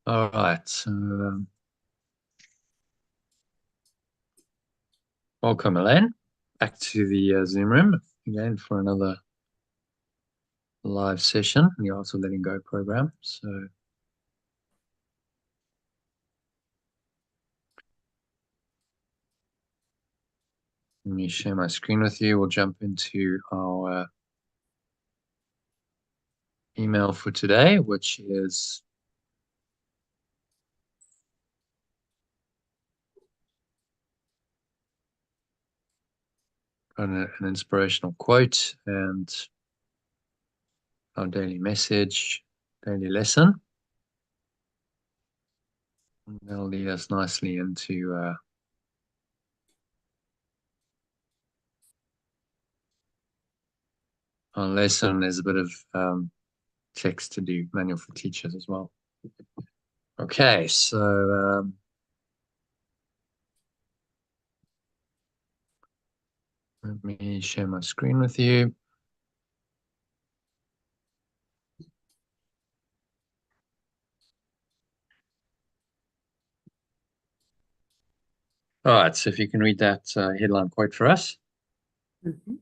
All right. Welcome, Elaine, back to the Zoom room again for another live session in the Art of Letting Go program. So, let me share my screen with you. We'll jump into our email for today, which is an inspirational quote and our daily message, daily lesson. And that'll lead us nicely into our lesson. There's a bit of text to do, manual for teachers as well. Okay, so let me share my screen with you. All right, so if you can read that headline quote for us. Mm-hmm.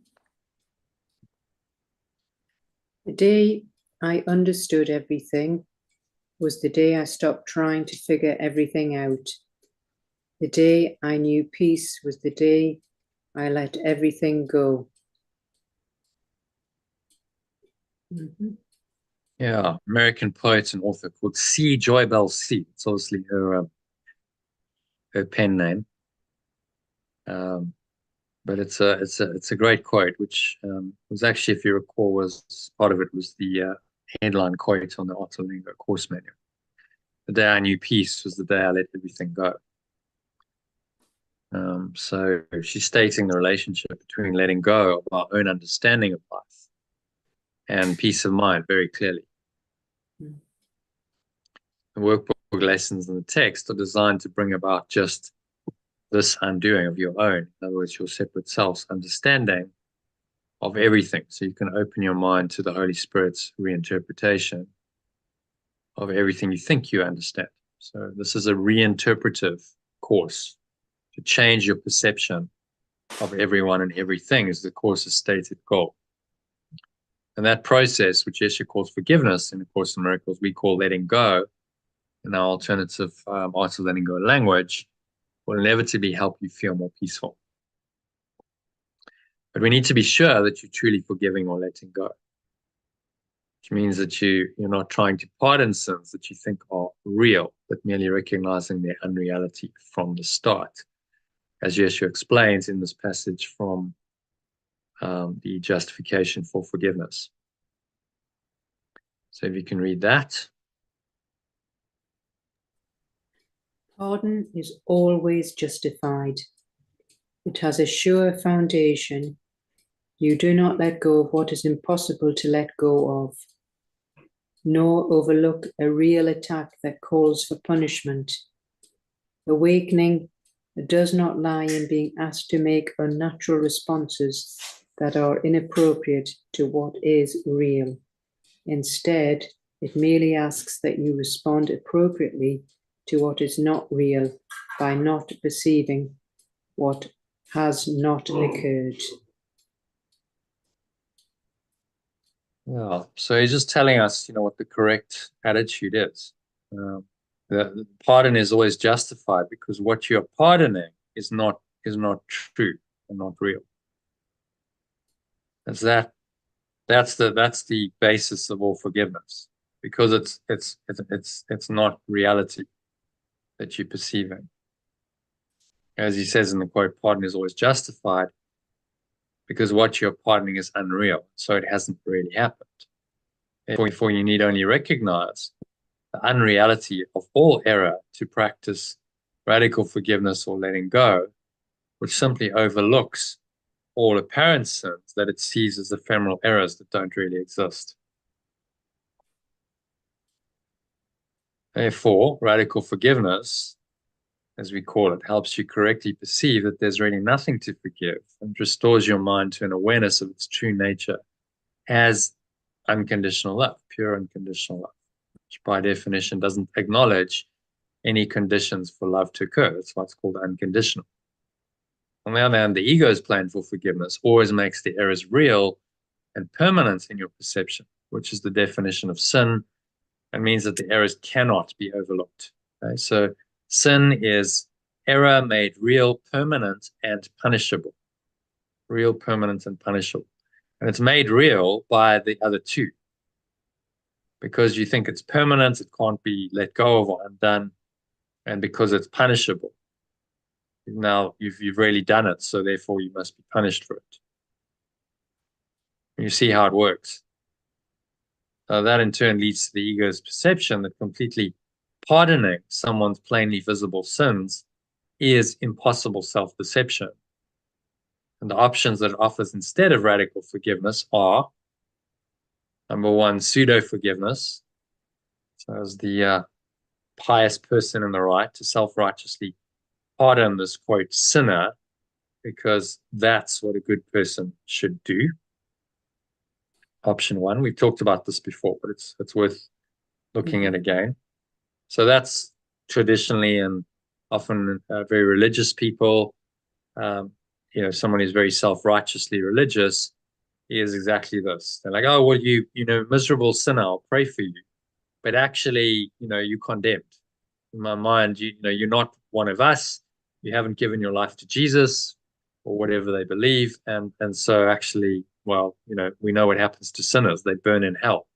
The day I understood everything was the day I stopped trying to figure everything out. The day I knew peace was the day I let everything go. Mm-hmm. Yeah, American poet and author called C. Joy Bell C. It's obviously her pen name, but it's a great quote, which was actually, if you recall, was part of it was the headline quote on the Atonement course manual. The day I knew peace was the day I let everything go. So she's stating the relationship between letting go of our own understanding of life and peace of mind very clearly. Mm. The workbook lessons in the text are designed to bring about just this undoing of your own, in other words, your separate self's understanding of everything. So you can open your mind to the Holy Spirit's reinterpretation of everything you think you understand. So this is a reinterpretive course to change your perception of everyone and everything is the course's stated goal. And that process, which Yeshua calls forgiveness in the Course in Miracles, we call letting go in our alternative Art of Letting Go language, will inevitably help you feel more peaceful. But we need to be sure that you're truly forgiving or letting go, which means that you're not trying to pardon sins that you think are real, but merely recognizing their unreality from the start, as Yeshua explains in this passage from the justification for forgiveness. So if you can read that. Pardon is always justified. It has a sure foundation. You do not let go of what is impossible to let go of, nor overlook a real attack that calls for punishment. Awakening does not lie in being asked to make unnatural responses that are inappropriate to what is real. Instead, it merely asks that you respond appropriately to what is not real by not perceiving what has not occurred. Yeah, so he's just telling us, what the correct attitude is. The pardon is always justified because what you're pardoning is not true and not real. That's the basis of all forgiveness, because it's not reality that you're perceiving. As he says in the quote, pardon is always justified because what you're pardoning is unreal, so it hasn't really happened. Therefore, you need only recognize the unreality of all error to practice radical forgiveness or letting go, which simply overlooks all apparent sins that it sees as ephemeral errors that don't really exist. Therefore, radical forgiveness, as we call it, helps you correctly perceive that there's really nothing to forgive and restores your mind to an awareness of its true nature as unconditional love, pure unconditional love. which by definition doesn't acknowledge any conditions for love to occur. That's why it's called unconditional. On the other hand, the ego's plan for forgiveness always makes the errors real and permanent in your perception, which is the definition of sin, and means that the errors cannot be overlooked. Okay? So sin is error made real, permanent, and punishable. Real, permanent, and punishable. And it's made real by the other two. Because you think it's permanent, it can't be let go of or undone. And because it's punishable. Now you've really done it, so therefore you must be punished for it. You see how it works. That in turn leads to the ego's perception that completely pardoning someone's plainly visible sins is impossible self-deception. And the options that it offers instead of radical forgiveness are, number one, pseudo-forgiveness. So as the pious person in the right to self-righteously pardon this, quote, sinner, because that's what a good person should do. Option one. We've talked about this before, but it's worth looking at again. So that's traditionally and often very religious people. Someone who's very self-righteously religious is exactly this. They're like, oh, well, you miserable sinner, I'll pray for you. But actually, you're condemned. In my mind, you're not one of us. You haven't given your life to Jesus or whatever they believe. And so actually, well, we know what happens to sinners. They burn in hell.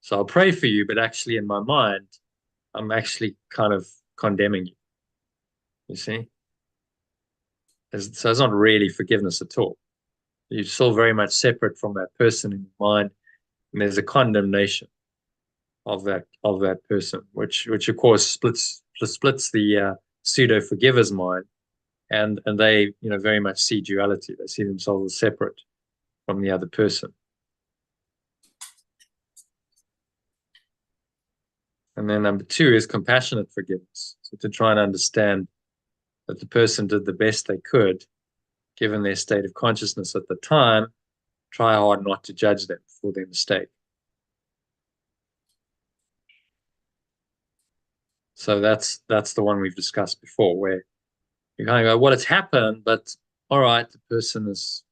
So I'll pray for you, but actually in my mind, I'm actually kind of condemning you. You see? So it's not really forgiveness at all. You're still very much separate from that person in your mind. And there's a condemnation of that person, which of course splits the pseudo forgiver's mind, and they very much see duality. They see themselves as separate from the other person. And then number two is compassionate forgiveness. So to try and understand that the person did the best they could, given their state of consciousness at the time, try hard not to judge them for their mistake. So that's the one we've discussed before, where you kind of go, well, it's happened, but all right, the person is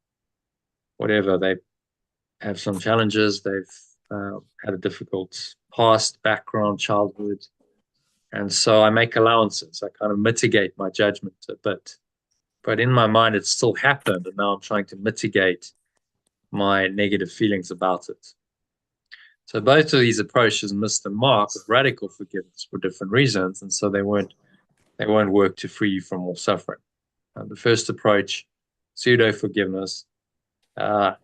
whatever. They have some challenges. They've had a difficult past, background, childhood. And so I make allowances. I kind of mitigate my judgment a bit. But in my mind, it still happened. And now I'm trying to mitigate my negative feelings about it. So both of these approaches missed the mark of radical forgiveness for different reasons. And so they won't work to free you from all suffering. The first approach, pseudo-forgiveness, and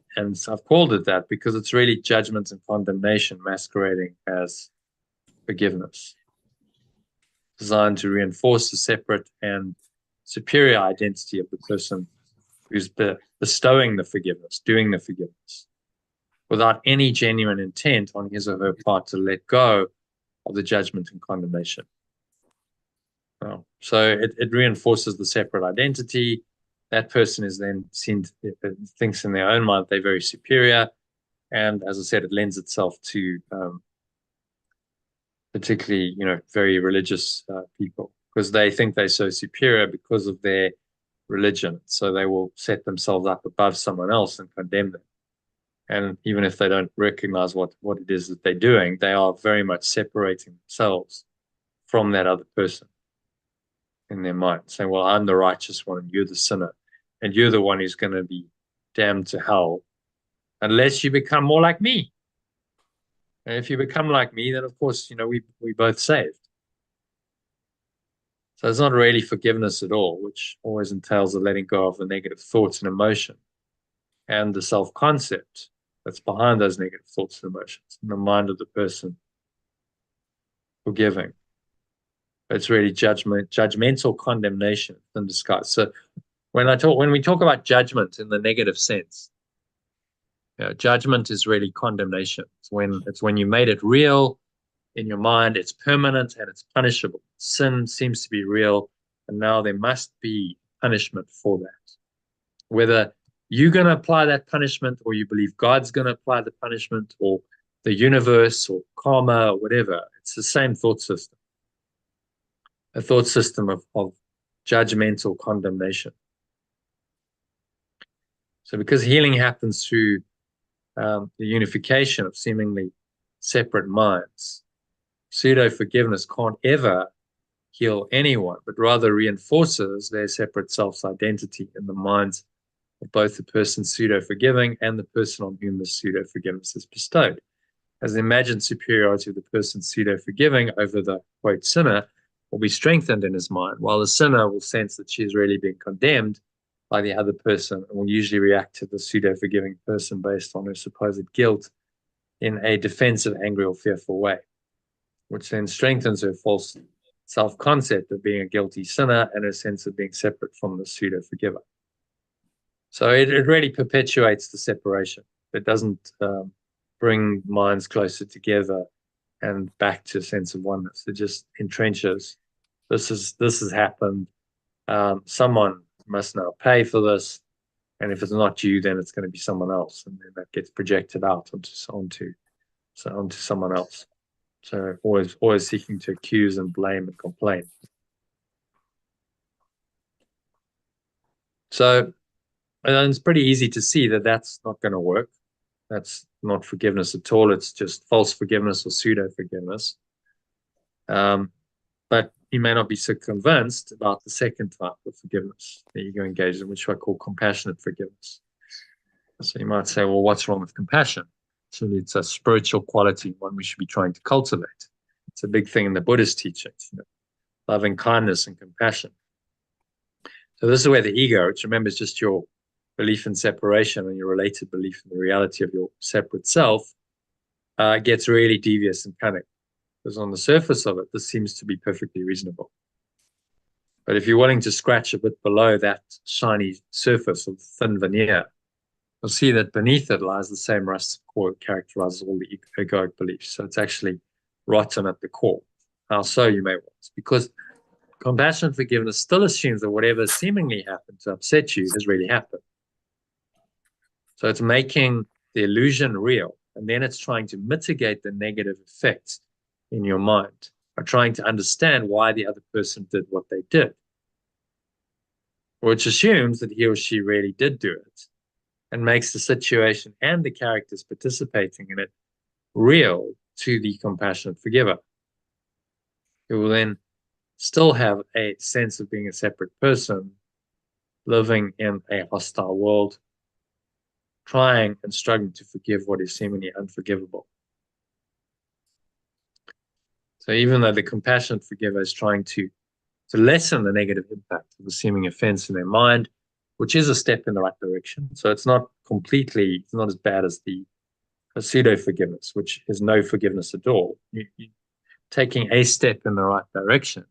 I've called it that because it's really judgment and condemnation masquerading as forgiveness, designed to reinforce the separate and superior identity of the person who's bestowing the forgiveness, doing the forgiveness, without any genuine intent on his or her part to let go of the judgment and condemnation. So it reinforces the separate identity. That person is then thinks in their own mind they're very superior. And as I said, it lends itself to particularly, very religious people, because they think they're so superior because of their religion. So they will set themselves up above someone else and condemn them. And even if they don't recognize what it is that they're doing, they are very much separating themselves from that other person in their mind, saying, well, I'm the righteous one and you're the sinner, and you're the one who's going to be damned to hell unless you become more like me. And if you become like me, then of course, we both saved. So it's not really forgiveness at all, which always entails the letting go of the negative thoughts and emotion and the self-concept that's behind those negative thoughts and emotions in the mind of the person forgiving. It's really judgmental condemnation in disguise. So when we talk about judgment in the negative sense, judgment is really condemnation. It's when you made it real in your mind, it's permanent and it's punishable. Sin seems to be real, and now there must be punishment for that. Whether you're going to apply that punishment or you believe God's going to apply the punishment, or the universe or karma or whatever. It's the same thought system, a thought system of judgmental condemnation. So because healing happens through the unification of seemingly separate minds, pseudo-forgiveness can't ever heal anyone, but rather reinforces their separate self's identity in the minds of both the person pseudo-forgiving and the person on whom the pseudo-forgiveness is bestowed. As the imagined superiority of the person pseudo-forgiving over the, quote, sinner will be strengthened in his mind, while the sinner will sense that she is really being condemned by the other person and will usually react to the pseudo-forgiving person based on her supposed guilt in a defensive, angry, or fearful way, which then strengthens her false self-concept of being a guilty sinner and her sense of being separate from the pseudo-forgiver. So it really perpetuates the separation. It doesn't bring minds closer together and back to a sense of oneness. It just entrenches. This has happened. Someone must now pay for this, and if it's not you, then it's going to be someone else, and then that gets projected out onto someone else. So always seeking to accuse and blame and complain. So and it's pretty easy to see that that's not going to work. That's not forgiveness at all. It's just false forgiveness or pseudo-forgiveness. But you may not be so convinced about the second type of forgiveness that you go engage in, which I call compassionate forgiveness. So you might say, well, what's wrong with compassion? Certainly it's a spiritual quality, one we should be trying to cultivate. It's a big thing in the Buddhist teachings, loving kindness and compassion. So this is where the ego, which remember is just your belief in separation and your related belief in the reality of your separate self, gets really devious and cunning. Because on the surface of it, this seems to be perfectly reasonable. But if you're willing to scratch a bit below that shiny surface of the thin veneer, you'll see that beneath it lies the same rusted core that characterizes all the egoic beliefs. So it's actually rotten at the core. How so, you may want? Because compassionate forgiveness still assumes that whatever seemingly happened to upset you has really happened. So it's making the illusion real, and then it's trying to mitigate the negative effects in your mind by trying to understand why the other person did what they did, which assumes that he or she really did do it and makes the situation and the characters participating in it real to the compassionate forgiver, who will then still have a sense of being a separate person living in a hostile world, trying and struggling to forgive what is seemingly unforgivable. So even though the compassionate forgiver is trying to lessen the negative impact of the seeming offense in their mind, which is a step in the right direction. So it's not as bad as the pseudo-forgiveness, which is no forgiveness at all. You're taking a step in the right direction.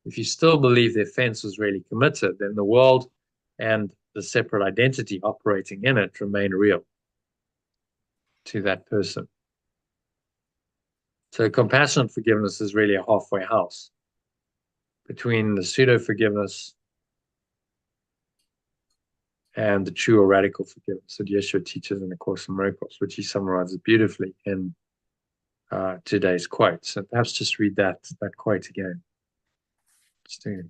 If you still believe the offense was really committed, then the world and the separate identity operating in it remain real to that person. So compassionate forgiveness is really a halfway house between the pseudo-forgiveness and the true or radical forgiveness that Yeshua teaches in the Course in Miracles, which he summarizes beautifully in today's quote. So perhaps just read that quote again. Sorry.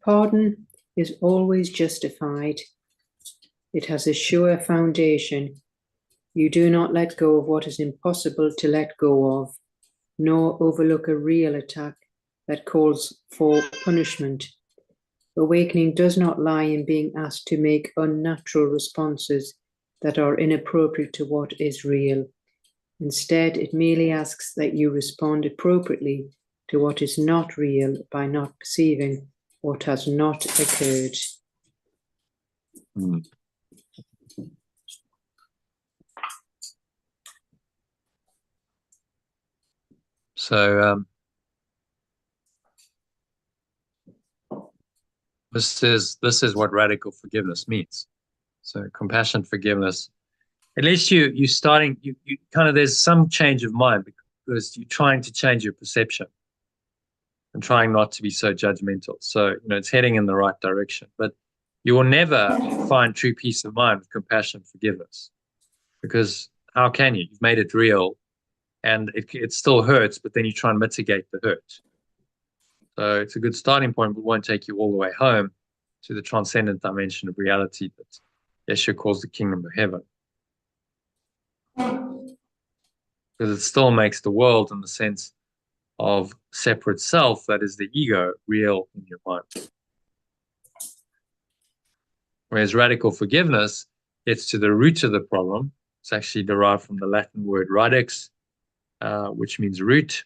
Pardon is always justified. It has a sure foundation. You do not let go of what is impossible to let go of, nor overlook a real attack that calls for punishment. Awakening does not lie in being asked to make unnatural responses that are inappropriate to what is real. Instead, it merely asks that you respond appropriately to what is not real by not perceiving what has not occurred. So this is what radical forgiveness means. So compassionate forgiveness, at least you kind of, there's some change of mind because you're trying to change your perception and trying not to be so judgmental. So it's heading in the right direction. But You will never find true peace of mind with compassion and forgiveness, because how can you? You've made it real, and it still hurts, but then you try and mitigate the hurt. So it's a good starting point, but won't take you all the way home to the transcendent dimension of reality that Yeshua calls the kingdom of heaven. Because it still makes the world in the sense of separate self, that is the ego, real in your mind. Whereas radical forgiveness gets to the root of the problem. It's actually derived from the Latin word radix, which means root,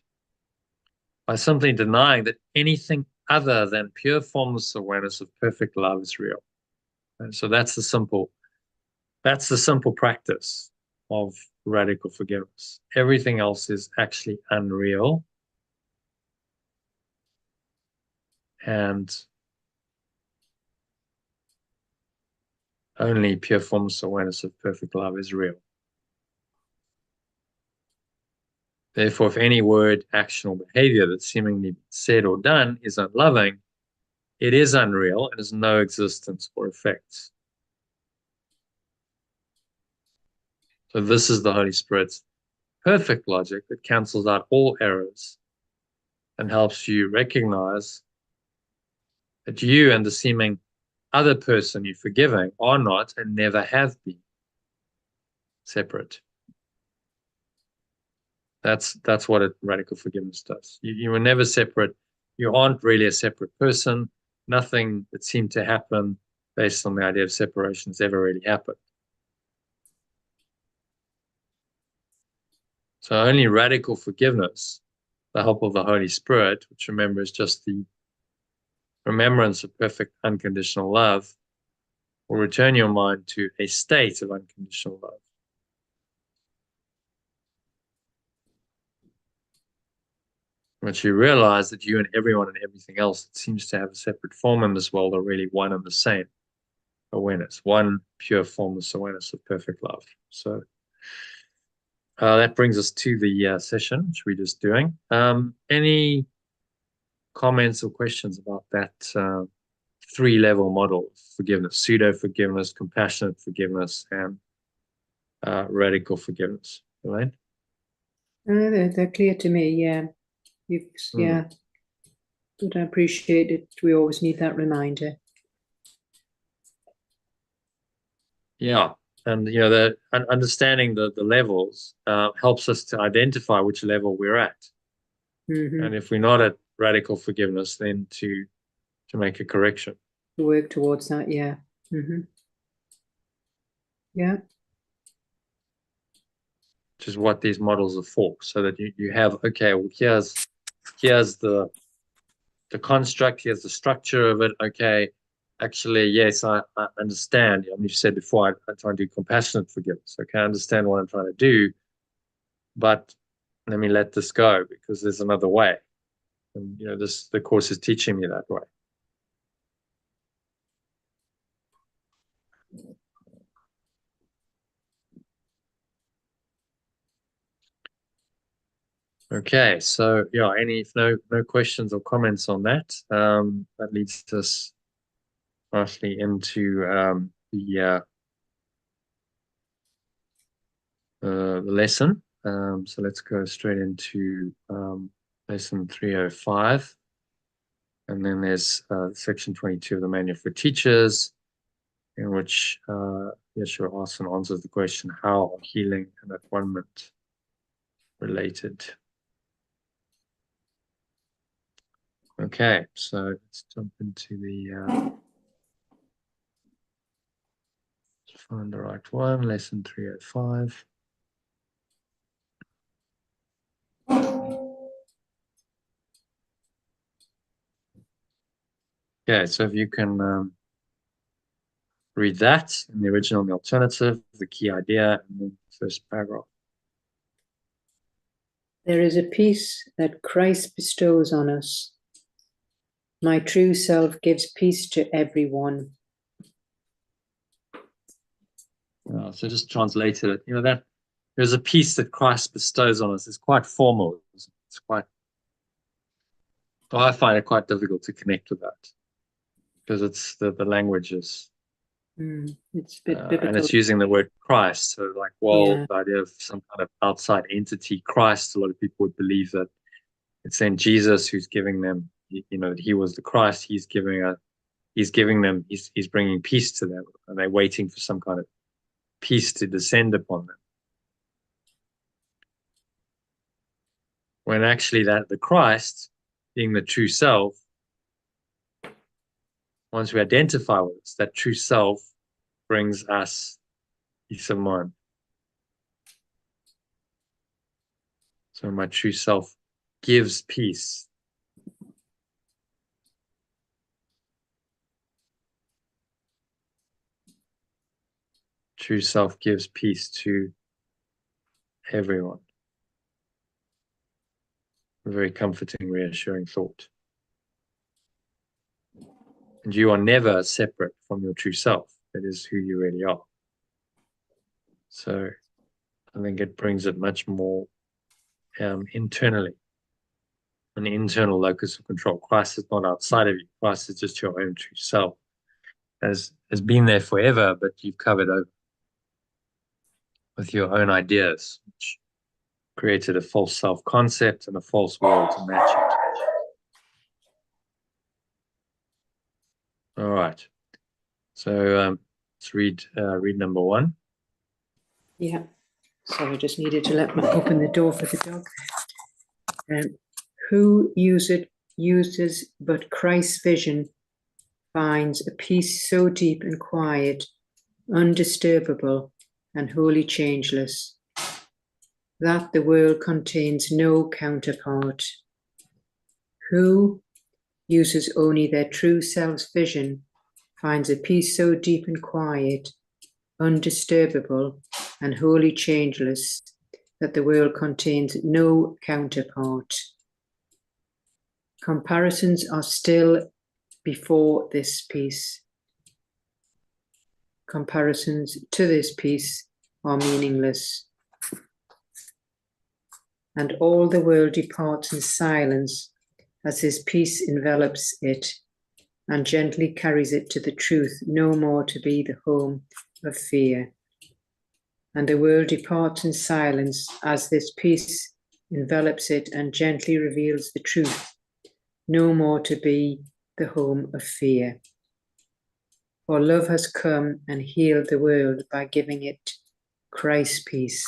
by simply denying that anything other than pure formless awareness of perfect love is real. And so that's the simple practice of radical forgiveness. Everything else is actually unreal. And only pure formless awareness of perfect love is real. Therefore, if any word, action, or behavior that's seemingly said or done is unloving, it is unreal and has no existence or effects. So this is the Holy Spirit's perfect logic that cancels out all errors and helps you recognize that you and the seeming other person you're forgiving are not and never have been separate. That's what radical forgiveness does. You were never separate. You aren't really a separate person. Nothing that seemed to happen based on the idea of separation has ever really happened. So only radical forgiveness, the help of the Holy Spirit, which remember is just the remembrance of perfect unconditional love, will return your mind to a state of unconditional love. Once you realize that you and everyone and everything else that seems to have a separate form in this world are really one and the same awareness, one pure formless awareness of perfect love. So that brings us to the session, which we're just doing. Any comments or questions about that three-level model of forgiveness: pseudo-forgiveness, compassionate forgiveness, and radical forgiveness? Elaine? They're clear to me, yeah. Yeah. But I appreciate it. We always need that reminder. Yeah. And the understanding the levels helps us to identify which level we're at. And if we're not at radical forgiveness, then to make a correction. To work towards that, yeah. Yeah. Which is what these models are for, so that you have, okay, well, here's the construct, here's the structure of it. Okay, actually, yes, I understand. I mean, you said before, I try and do compassionate forgiveness. Okay, I understand what I'm trying to do, but let me let this go because there's another way. And the course is teaching me that way. Okay, so yeah, no questions or comments on that. That leads us partially into the lesson. So let's go straight into lesson 305. And then there's section 22 of the Manual for Teachers, in which Yeshua asks and answers the question, how are healing and atonement related? Okay, so let's jump into the let's find the right one, lesson 305. Okay, so if you can read that in the original and the alternative, the key idea, and then the first paragraph. There is a peace that Christ bestows on us. My true self gives peace to everyone. So just translated it, that there's a peace that Christ bestows on us. It's quite formal. It's quite, well, I find it quite difficult to connect with that because it's the language is It's a bit and biblical. it's using the word Christ. So like, well, the idea of some kind of outside entity, Christ, a lot of people would believe that it's saying Jesus who's giving them, he was the Christ. He's giving them, he's bringing peace to them, and they're waiting for some kind of peace to descend upon them. When actually the Christ, being the true self, once we identify with this, that true self brings us peace of mind. So my true self gives peace. True self gives peace to everyone. A very comforting, reassuring thought. And you are never separate from your true self. That is who you really are. So I think it brings it much more internally, an internal locus of control. Christ is not outside of you. Christ is just your own true self. Has been there forever, but you've covered over with your own ideas, which created a false self-concept and a false world to match it. All right. So let's read number 1. Yeah. So I just needed to open the door for the dog. Who uses but Christ's vision finds a peace so deep and quiet, undisturbable and wholly changeless, that the world contains no counterpart. Who uses only their true self's vision finds a peace so deep and quiet, undisturbable and wholly changeless, that the world contains no counterpart. Comparisons are still before this peace. Comparisons to this peace are meaningless. And all the world departs in silence as this peace envelops it and gently carries it to the truth, no more to be the home of fear. And the world departs in silence as this peace envelops it and gently reveals the truth, no more to be the home of fear. For love has come and healed the world by giving it Christ's peace.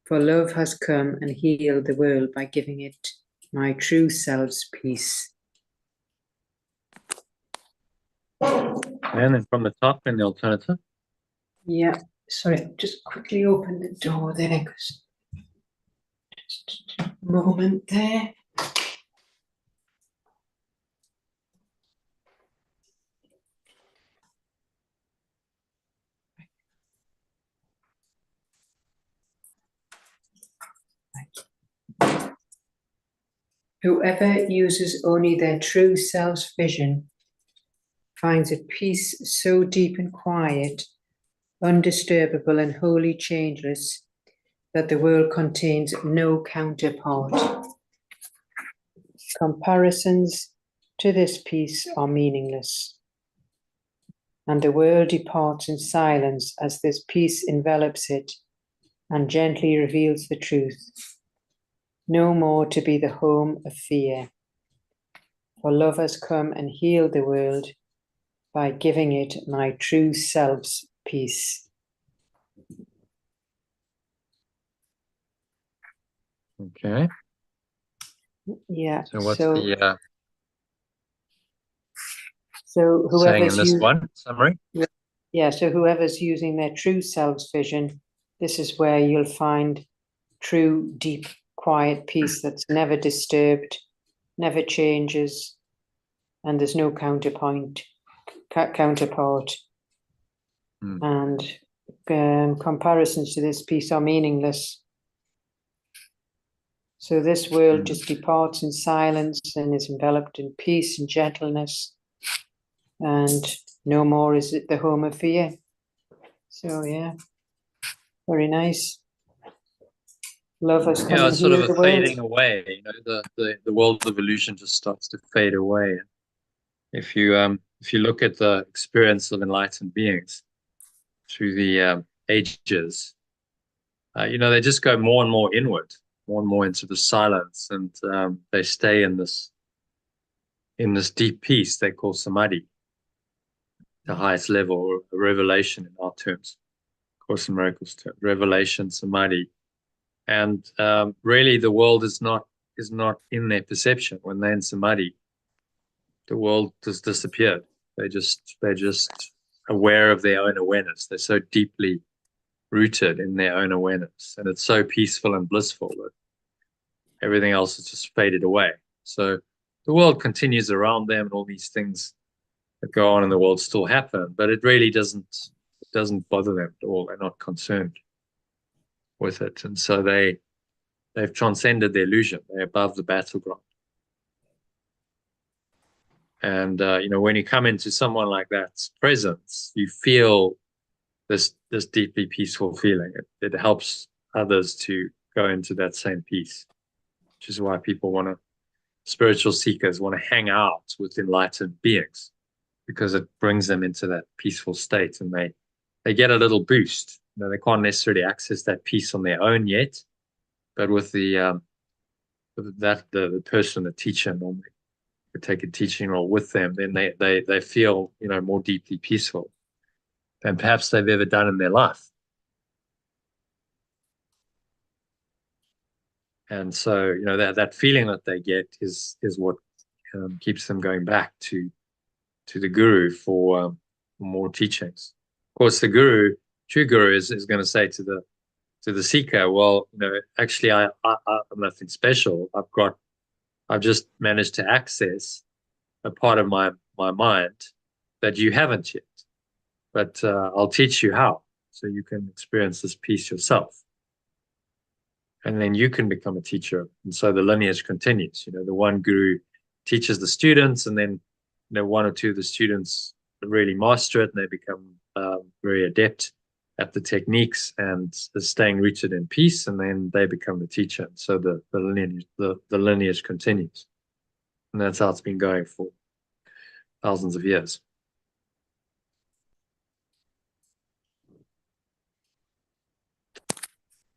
For love has come and healed the world by giving it my true self's peace. And then from the top in the alternative. Yeah, sorry, just quickly open the door there, because just a moment there. Whoever uses only their true self's vision finds a peace so deep and quiet, undisturbable and wholly changeless, that the world contains no counterpart. Comparisons to this peace are meaningless, and the world departs in silence as this peace envelops it and gently reveals the truth, no more to be the home of fear. For love has come and healed the world by giving it my true self's peace. Okay. Yeah. So what's the so saying in whoever's this one summary? Yeah. So whoever's using their true self's vision, this is where you'll find true, deep, quiet peace that's never disturbed, never changes, and there's no counterpart. And comparisons to this peace are meaningless. So this world just departs in silence and is enveloped in peace and gentleness, and no more is it the home of fear. So yeah, very nice. Love has come and sort of healed a the world. fading away. The world of illusion just starts to fade away. If you if you look at the experience of enlightened beings through the ages, they just go more and more inward, more and more into the silence, and they stay in this deep peace they call samadhi, the highest level, or revelation in our terms, Course in Miracles term, revelation, samadhi. And really the world is not in their perception. When they're in samadhi, the world has disappeared. They're just aware of their own awareness. They're so deeply rooted in their own awareness, and it's so peaceful and blissful that everything else has just faded away. So the world continues around them, and all these things that go on in the world still happen, but it really doesn't bother them at all. They're not concerned with it, and so they've transcended the illusion. They're above the battleground. And when you come into someone like that's presence, you feel this deeply peaceful feeling. It helps others to go into that same peace, which is why spiritual seekers want to hang out with enlightened beings, because it brings them into that peaceful state, and they get a little boost. They can't necessarily access that peace on their own yet, but with the person, the teacher, normally could take a teaching role with them, then they feel more deeply peaceful than perhaps they've ever done in their life. And so that feeling that they get is what keeps them going back to the guru for more teachings. Of course, the true guru is going to say to the seeker, well, actually I'm nothing special. I've just managed to access a part of my mind that you haven't yet, but I'll teach you how, so you can experience this peace yourself, and then you can become a teacher. And so the lineage continues. The one guru teaches the students, and then one or two of the students really master it, and they become very adept at the techniques and staying rooted in peace, and then they become the teacher. And so the lineage continues, and that's how it's been going for thousands of years.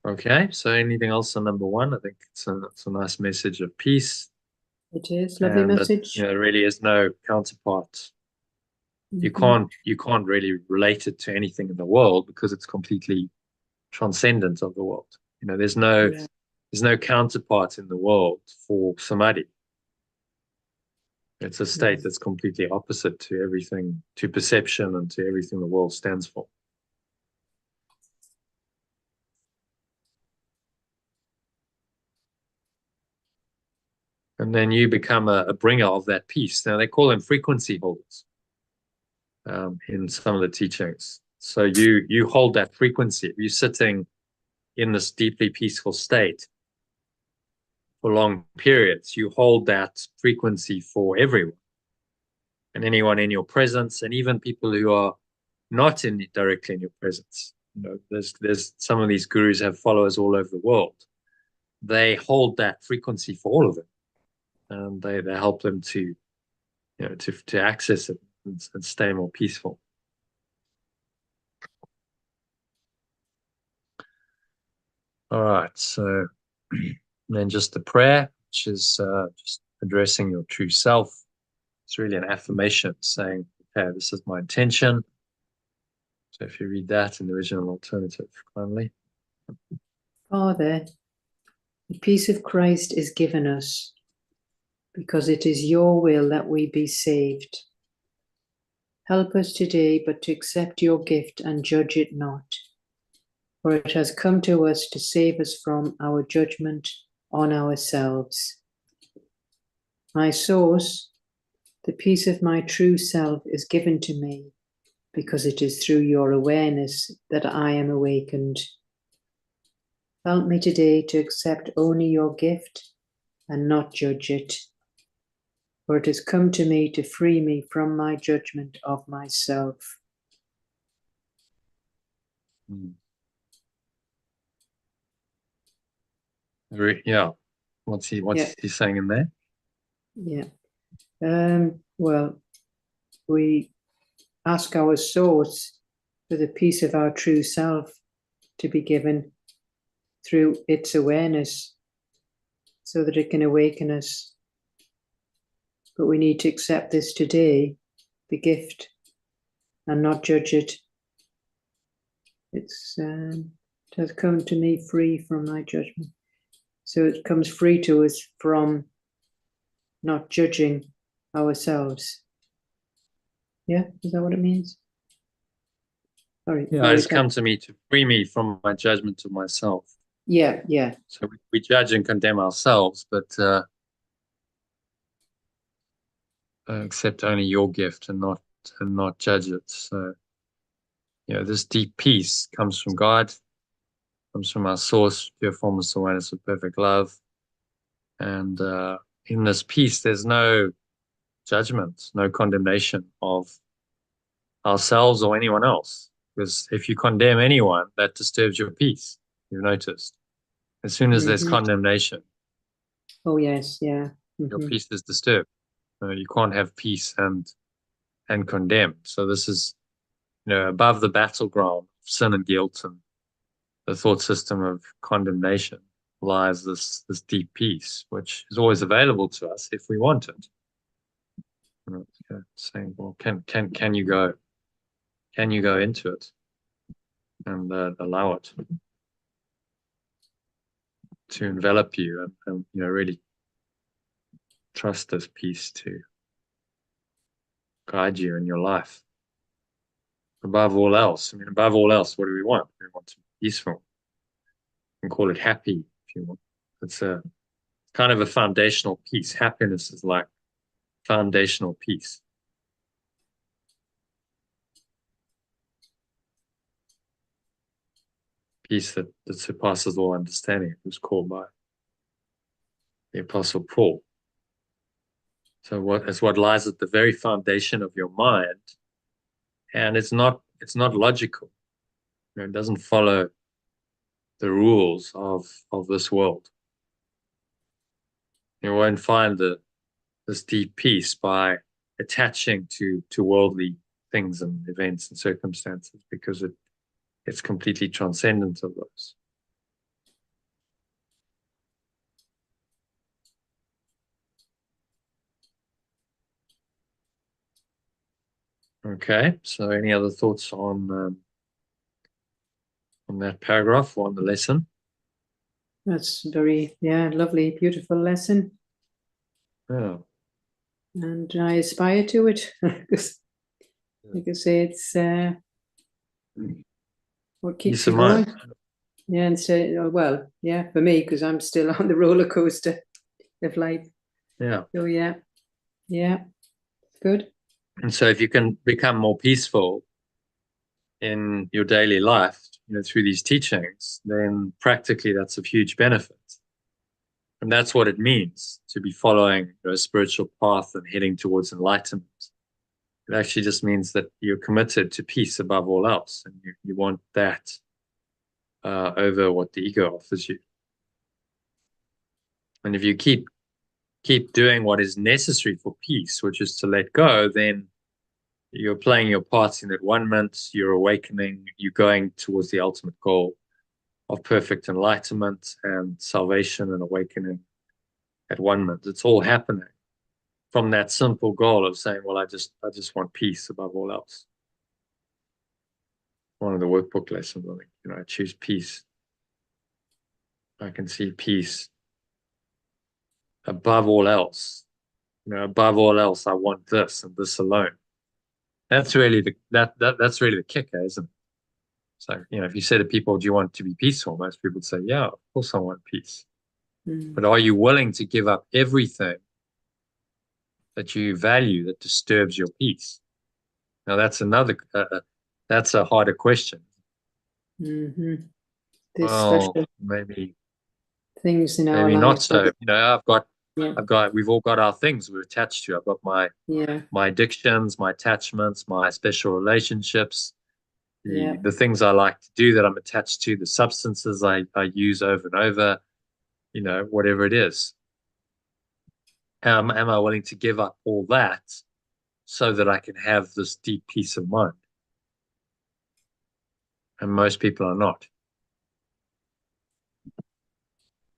Okay, so anything else on number one? I think it's a nice message of peace. It is lovely message. There really is no counterpart. Mm-hmm. You can't really relate it to anything in the world, because it's completely transcendent of the world. There's no counterpart in the world for samadhi. It's a state that's completely opposite to everything, to perception, and to everything the world stands for. And then you become a bringer of that peace. Now, they call them frequency holders in some of the teachings. So you hold that frequency. If you're sitting in this deeply peaceful state for long periods, you hold that frequency for everyone and anyone in your presence, and even people who are not directly in your presence. There's some of these gurus have followers all over the world. They hold that frequency for all of them, and they help them to access it and stay more peaceful. All right, so then just the prayer, which is just addressing your true self. It's really an affirmation saying, okay, this is my intention. So if you read that in the original alternative, kindly. Father, the peace of Christ is given us, because it is your will that we be saved. Help us today but to accept your gift and judge it not, for it has come to us to save us from our judgment on ourselves. My source, the peace of my true self, is given to me, because it is through your awareness that I am awakened. Help me today to accept only your gift and not judge it, for it has come to me to free me from my judgment of myself. Yeah. What's he saying in there? Yeah. Well, we ask our source for the peace of our true self to be given through its awareness so that it can awaken us. But we need to accept this today, the gift, and not judge it. It has come to me free from my judgment. So it comes free to us from not judging ourselves. Yeah, is that what it means? Sorry. Yeah, it's come to me to free me from my judgment of myself. Yeah, yeah. So we judge and condemn ourselves, but accept only your gift and not judge it. So, this deep peace comes from God, comes from our source, pure formless awareness of perfect love. And in this peace, there's no judgment, no condemnation of ourselves or anyone else. Because if you condemn anyone, that disturbs your peace, you've noticed. As soon as there's condemnation, oh yes, yeah, your peace is disturbed. You can't have peace and condemn. So this is, above the battleground of sin and guilt and the thought system of condemnation lies this deep peace, which is always available to us if we want it. Saying, well, can you go? Can you go into it and allow it to envelop you and really trust this peace to guide you in your life? Above all else, above all else, what do we want? We want to be peaceful. You can call it happy if you want. It's a kind of a foundational peace. Happiness is like foundational peace. Peace that surpasses all understanding. It was called by the Apostle Paul. So it's what lies at the very foundation of your mind, and it's not logical. It doesn't follow the rules of this world. You won't find this deep peace by attaching to worldly things and events and circumstances, because it's completely transcendent of those. Okay, so any other thoughts on that paragraph or on the lesson? That's very, lovely, beautiful lesson. Yeah. And I aspire to it. Because, like I say, it's what keeps you going. Yeah, and so, well, yeah, for me, because I'm still on the roller coaster of life. Yeah. So, yeah, good. And so if you can become more peaceful in your daily life, through these teachings, then practically that's a huge benefit. And that's what it means to be following a spiritual path and heading towards enlightenment. It actually just means that you're committed to peace above all else, and you want that over what the ego offers you. And if you keep doing what is necessary for peace, which is to let go, then you're playing your part in at-one-ment, you're awakening, you're going towards the ultimate goal of perfect enlightenment and salvation and awakening at-one-ment. It's all happening from that simple goal of saying, well, I just want peace above all else. One of the workbook lessons, I think, I choose peace. I can see peace above all else. Above all else, I want this and this alone. That's really that's really the kicker, isn't it? So, if you say to people, do you want to be peaceful? Most people would say, yeah, of course I want peace. But are you willing to give up everything that you value that disturbs your peace? Now, that's that's a harder question. Well, maybe things in our maybe life. not so. We've all got our things we're attached to. I've got my addictions, my attachments, my special relationships, the things I like to do that I'm attached to, the substances I use over and over, whatever it is. Am I willing to give up all that so that I can have this deep peace of mind. And most people are not,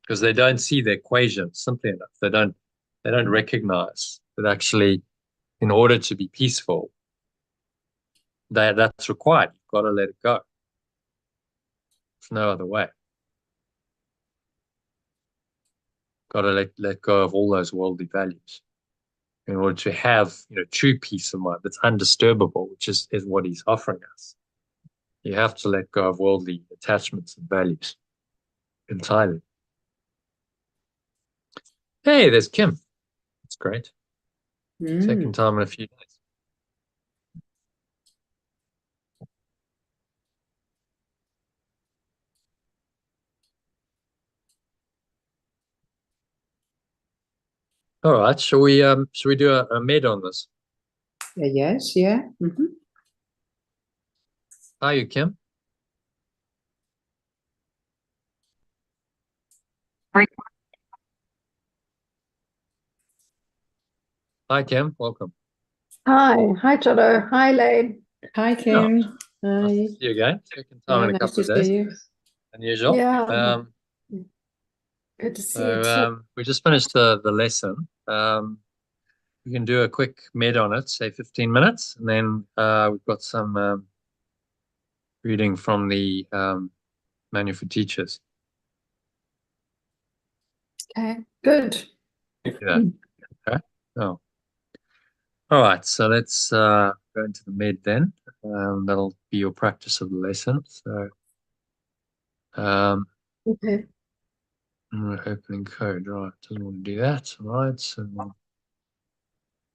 because they don't see the equation simply enough. They don't recognize that actually, in order to be peaceful, that's required. You've got to let it go. There's no other way. Got to let go of all those worldly values in order to have, true peace of mind that's undisturbable, which is what he's offering us. You have to let go of worldly attachments and values entirely. Hey, there's Kim. That's great. Second time in a few days. All right. Shall we do a med on this? Yes, yeah. How are you, Kim? Hi, Kim. Welcome. Hi, Toto. Hi, Lane. Hi, Kim. Nice Hi. to see you again. Second time in a Nice couple of to days. see you. Unusual. Yeah. Good to see you too. We just finished the lesson. We can do a quick med on it, say 15 minutes, and then we've got some reading from the Manual for Teachers. Okay, good. Yeah. Okay. Oh. All right. So let's go into the med then. That'll be your practice of the lesson. So, Okay. opening code. Right. Doesn't want to do that. All right. So we'll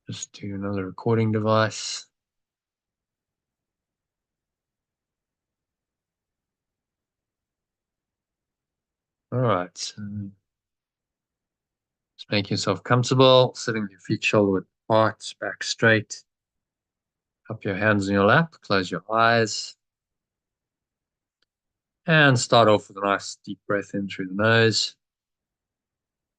just do another recording device. All right. So just make yourself comfortable, sitting with your feet shoulder width apart, back straight. Up your hands in your lap, close your eyes. And start off with a nice deep breath in through the nose.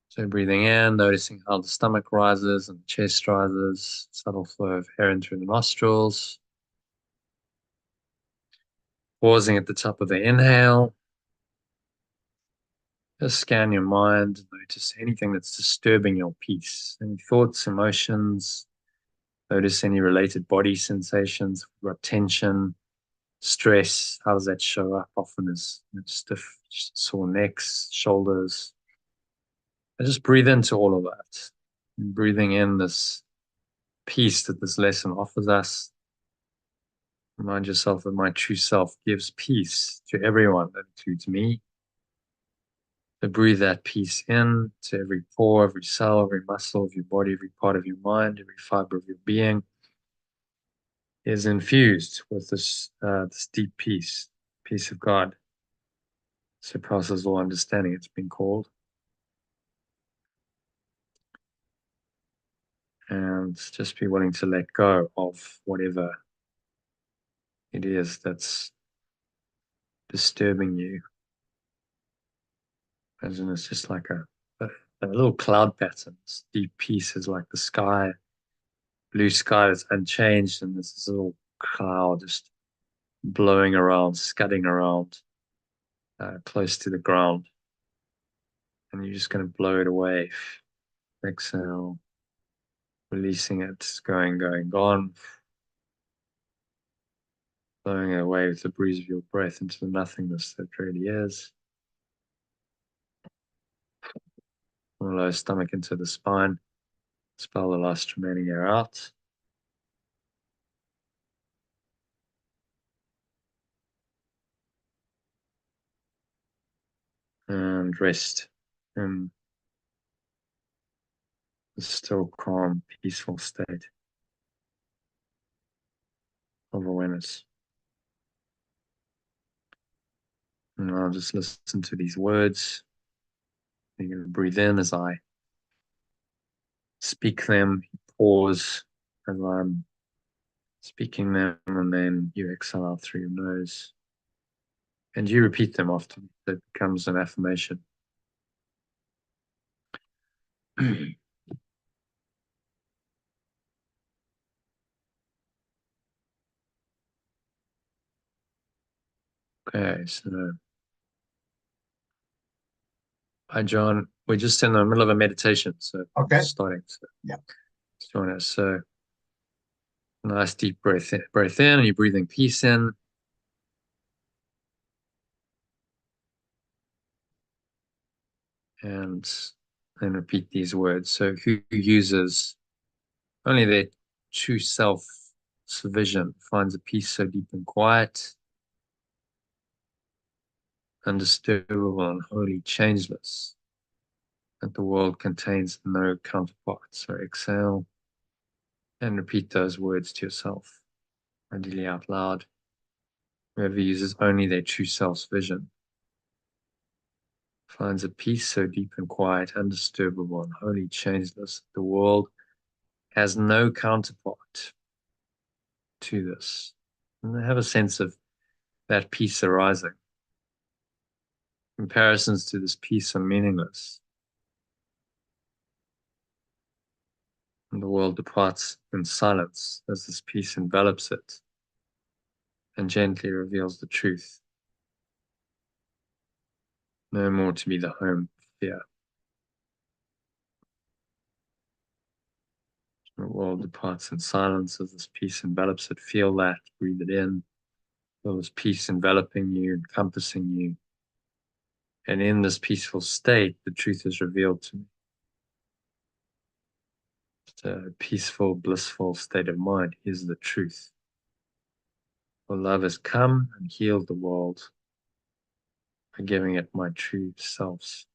So breathing in, noticing how the stomach rises and the chest rises, subtle flow of air in through the nostrils. Pausing at the top of the inhale. Just scan your mind, notice anything that's disturbing your peace. Any thoughts, emotions. Notice any related body sensations. We've got tension, stress. How does that show up? Often as stiff, sore necks, shoulders. And just breathe into all of that. And breathing in this peace that this lesson offers us. Remind yourself that my true self gives peace to everyone. That includes me. So breathe that peace in to every pore, every cell, every muscle of your body, every part of your mind, every fiber of your being is infused with this deep peace of God. Surpasses all understanding, it's been called. And just be willing to let go of whatever it is that's disturbing you. As in, it's just like a little cloud pattern. This deep peace is like the sky, blue sky that's unchanged, and there's this little cloud just blowing around, scudding around, close to the ground. And you're just going to blow it away. Exhale, releasing it, gone, blowing it away with the breeze of your breath into the nothingness that really is. Lower stomach into the spine. Expel the last remaining air out. And rest in the still, calm, peaceful state of awareness. And I'll just listen to these words. You're going to breathe in as I speak them. You pause as I'm speaking them, and then you exhale out through your nose. And you repeat them often. It becomes an affirmation. Okay, so hi John. We're just in the middle of a meditation, so Okay. starting. So Yeah. join us. So nice deep breath in, and you're breathing peace in. And then repeat these words. So who uses only their true self vision finds a peace so deep and quiet, undisturbable and wholly changeless, that the world contains no counterpart. So exhale and repeat those words to yourself, ideally out loud. Whoever uses only their true self's vision finds a peace so deep and quiet, undisturbable and wholly changeless, that the world has no counterpart to this. And I have a sense of that peace arising. Comparisons to this peace are meaningless. And the world departs in silence as this peace envelops it and gently reveals the truth. No more to be the home of fear. The world departs in silence as this peace envelops it. Feel that, breathe it in. Feel this peace enveloping you, encompassing you. And in this peaceful state, the truth is revealed to me. It's a peaceful, blissful state of mind is the truth. For love has come and healed the world by giving it my true self's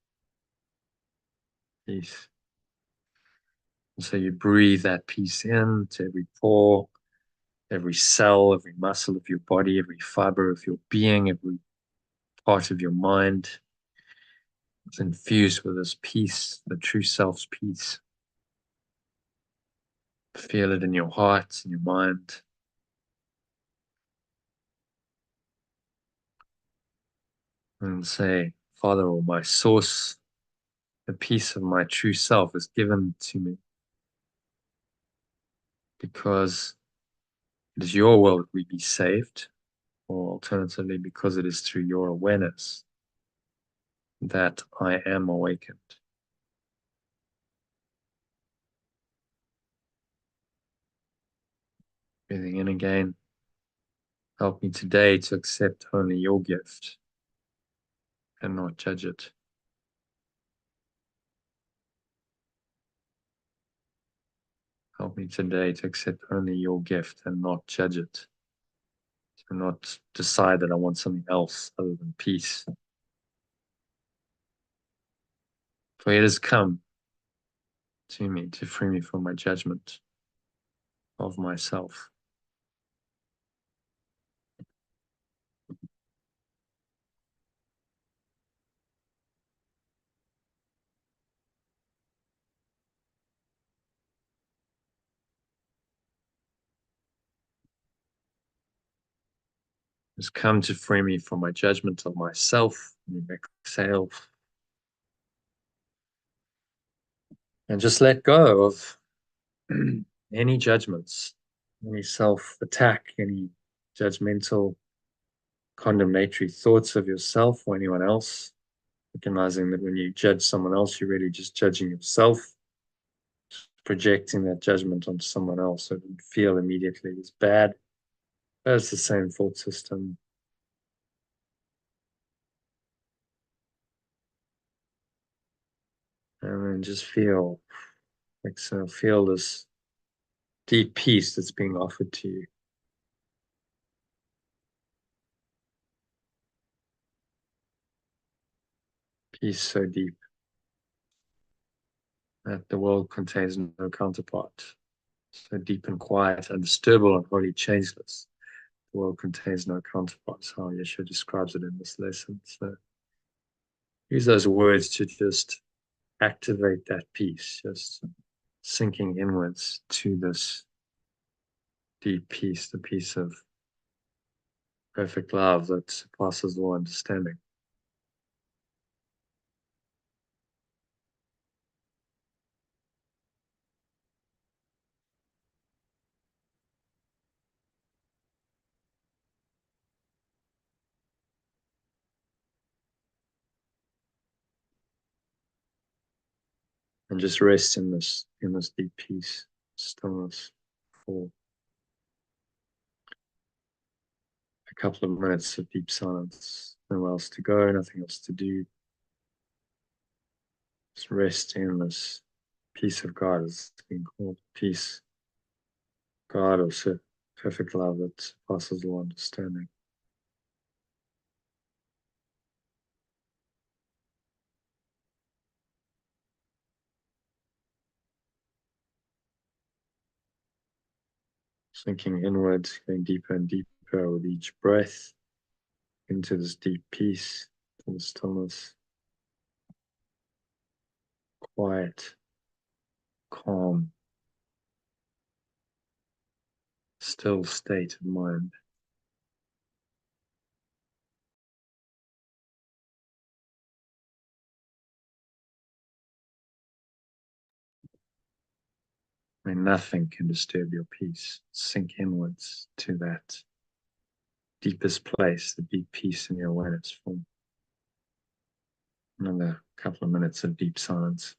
peace. And so you breathe that peace in to every pore, every cell, every muscle of your body, every fiber of your being, every part of your mind. It's infused with this peace, the true self's peace. Feel it in your heart, in your mind. And say, Father, or my source, the peace of my true self is given to me because it is your will that we be saved, or alternatively, because it is through your awareness that I am awakened. Breathing in again. Help me today to accept only your gift and not judge it. Help me today to accept only your gift and not judge it. To not decide that I want something else other than peace. For it has come to me to free me from my judgment of myself. It has come to free me from my judgment of myself. And exhale. And just let go of any judgments, any self-attack, any judgmental, condemnatory thoughts of yourself or anyone else. Recognizing that when you judge someone else, you're really just judging yourself, projecting that judgment onto someone else. So it would feel immediately as bad. But it's the same thought system. And then just feel, exhale, feel this deep peace that's being offered to you. Peace so deep that the world contains no counterpart. So deep and quiet, undisturbable and wholly changeless. The world contains no counterpart. That's how Yeshua describes it in this lesson. So use those words to just activate that peace, just sinking inwards to this deep peace, the peace of perfect love that surpasses all understanding. And just rest in this deep peace, stillness for a couple of minutes of deep silence. Nowhere else to go, nothing else to do. Just rest in this peace of God, as it's been called, peace, God, or perfect love that surpasses all understanding. Sinking inwards, going deeper and deeper with each breath into this deep peace, to the stillness, quiet, calm, still state of mind. Where nothing can disturb your peace. Sink inwards to that deepest place, the deep peace in your awareness form. Another couple of minutes of deep silence.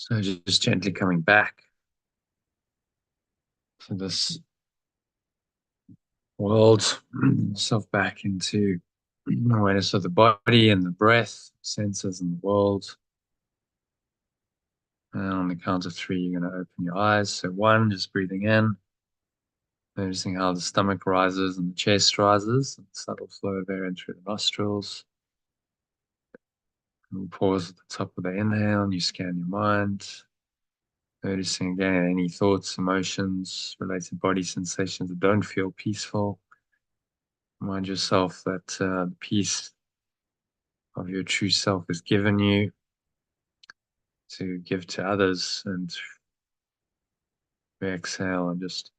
So just gently coming back to this world, yourself back into awareness of the body and the breath, senses and the world. And on the count of 3, you're going to open your eyes. So 1, just breathing in, noticing how the stomach rises and the chest rises, and subtle flow of air in through the nostrils. And pause at the top of the inhale and you scan your mind, noticing again any thoughts, emotions, related body sensations that don't feel peaceful. Remind yourself that the peace of your true self is given you to give to others, and we exhale and just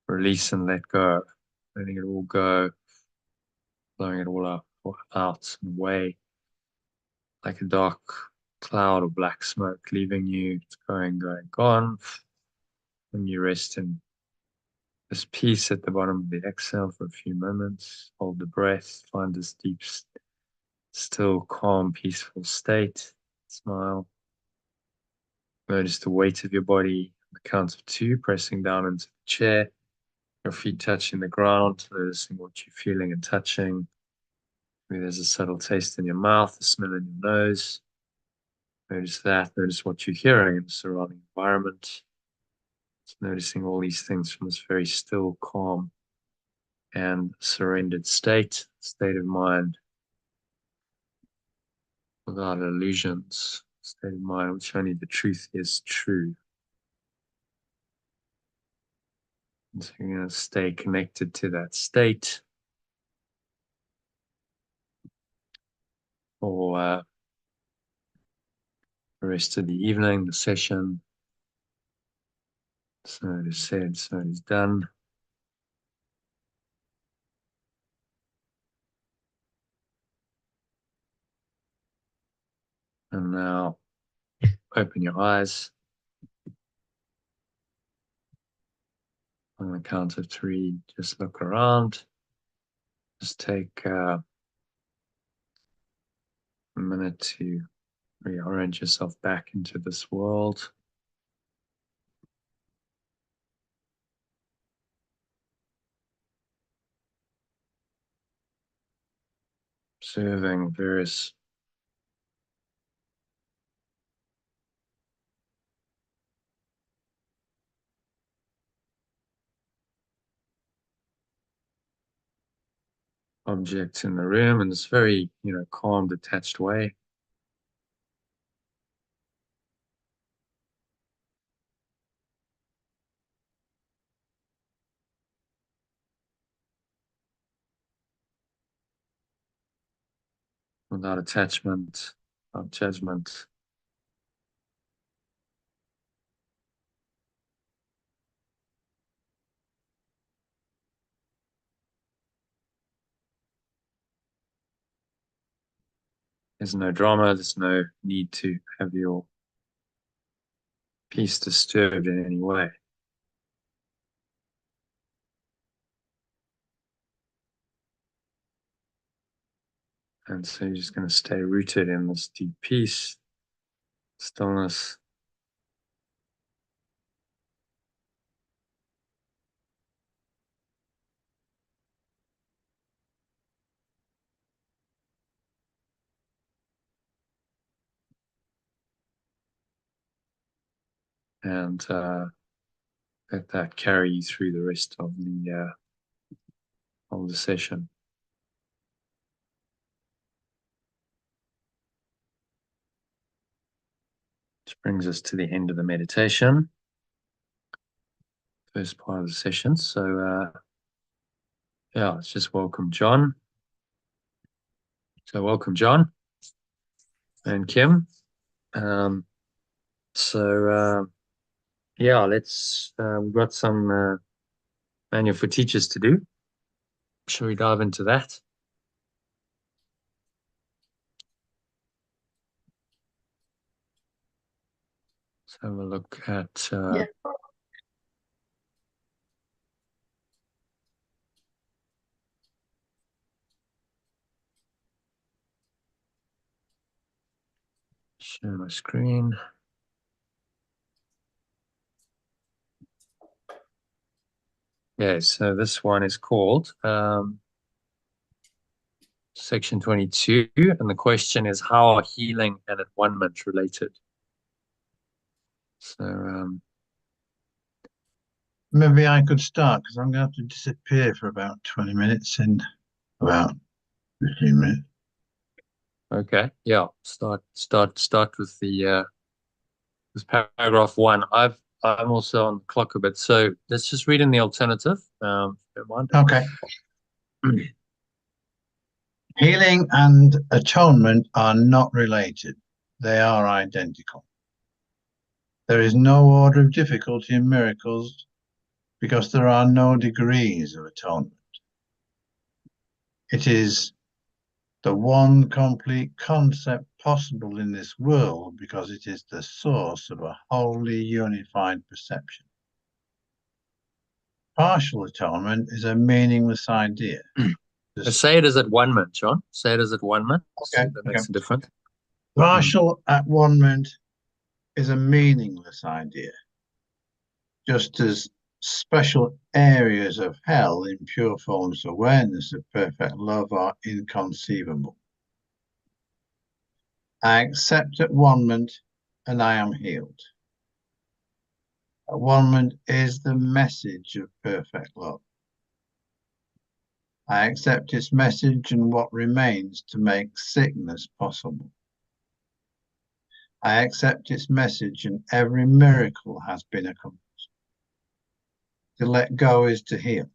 release and let go, letting it all go, blowing it all out and away like a dark cloud or black smoke, leaving you. It's going, gone. When you rest in this peace at the bottom of the exhale for a few moments, hold the breath, find this deep, still, calm, peaceful state. Smile. Notice the weight of your body. On the count of 2, pressing down into the chair, your feet touching the ground, noticing what you're feeling and touching. Maybe there's a subtle taste in your mouth, a smell in your nose. Notice that. Notice what you're hearing in the surrounding environment. Just noticing all these things from this very still, calm, and surrendered state of mind, without illusions, state of mind which only the truth is true. And so you're going to stay connected to that state for the rest of the evening, the session. So it is said, so it is done. And now open your eyes. On the count of 3, just look around. Just take a minute to reorient yourself back into this world. Observing various objects in the room in this very, calm, detached way. Without attachment, without judgment. There's no drama, there's no need to have your peace disturbed in any way. And so you're just going to stay rooted in this deep peace, stillness. And let that carry you through the rest of the session. Which brings us to the end of the meditation. First part of the session. So let's just welcome John. So welcome, John and Kim. Let's we've got some manual for teachers to do. Shall we dive into that? Let's have a look at Yeah. share my screen. Yeah, so this one is called Section 22, and the question is, how are healing and at-one-ment related? So, maybe I could start, because I'm going to have to disappear for about 20 minutes in about 15 minutes. okay, yeah, start with the with paragraph 1. I'm also on the clock a bit, so let's just read in the alternative. If you don't mind. Okay. Healing and atonement are not related. They are identical. There is no order of difficulty in miracles because there are no degrees of atonement. It is the one complete concept possible in this world because it is the source of a wholly unified perception. Partial atonement is a meaningless idea. Say it as at-one-ment, John. Say it as at-one-ment. Okay, That makes a difference. Partial at-one-ment is a meaningless idea, just as special areas of hell in pure formless awareness of perfect love are inconceivable. I accept at-one-ment and I am healed. At-one-ment is the message of perfect love. I accept its message and what remains to make sickness possible. I accept its message and every miracle has been accomplished. To let go is to heal.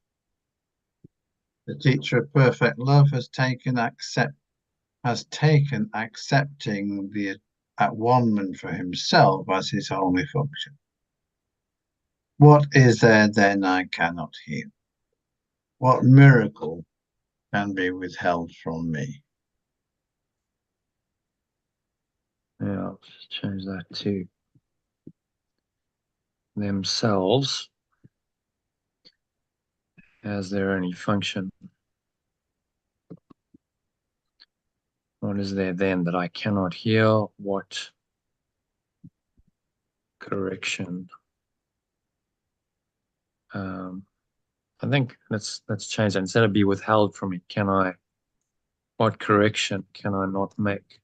The teacher of perfect love has taken accepting the at-one-ment for himself as his only function. What is there then I cannot heal? What miracle can be withheld from me? Yeah, I'll just change that to themselves as their only function. What is there then that I cannot heal? What correction? I think let's change that. Instead of be withheld from me, what correction can I not make?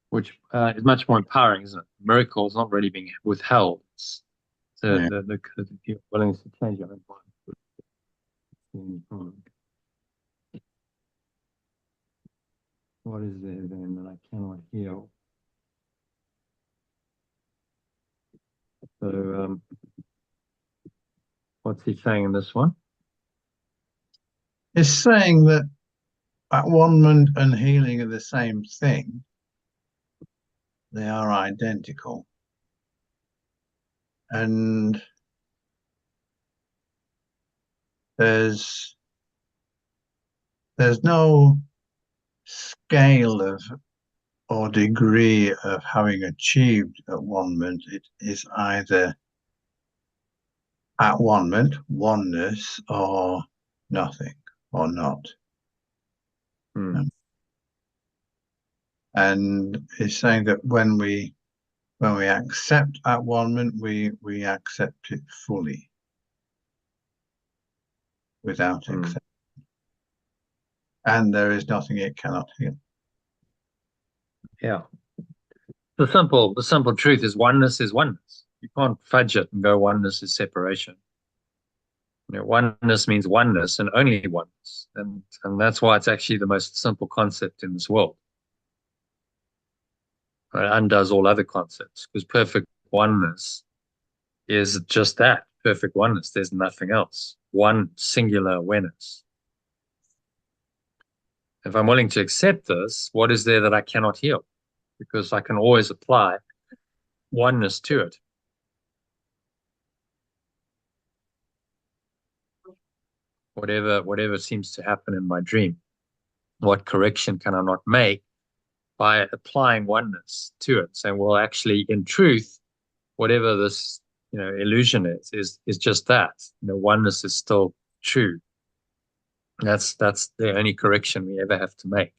Which is much more empowering, isn't it? Miracles not really being withheld. It's the willingness to change your own mind. What is there then that I cannot heal? So, what's he saying in this one? It's saying that at-one-ment and healing are the same thing. They are identical. And there's no scale of or degree of having achieved at-one-ment. It is either at-one-ment, oneness, or nothing, or not. And it's saying that when we accept at-one-ment, we accept it fully, without exception. And there is nothing it cannot heal. Yeah. The simple truth is oneness is oneness. You can't fudge it and go oneness is separation. You know, oneness means oneness and only oneness. And that's why it's actually the most simple concept in this world. It undoes all other concepts, because perfect oneness is just that, perfect oneness. There's nothing else. One singular awareness. If I'm willing to accept this, what is there that I cannot heal? Because I can always apply oneness to it. Whatever seems to happen in my dream, what correction can I not make by applying oneness to it? Saying, well, actually, in truth, whatever this illusion is just that. Oneness is still true. That's the only correction we ever have to make.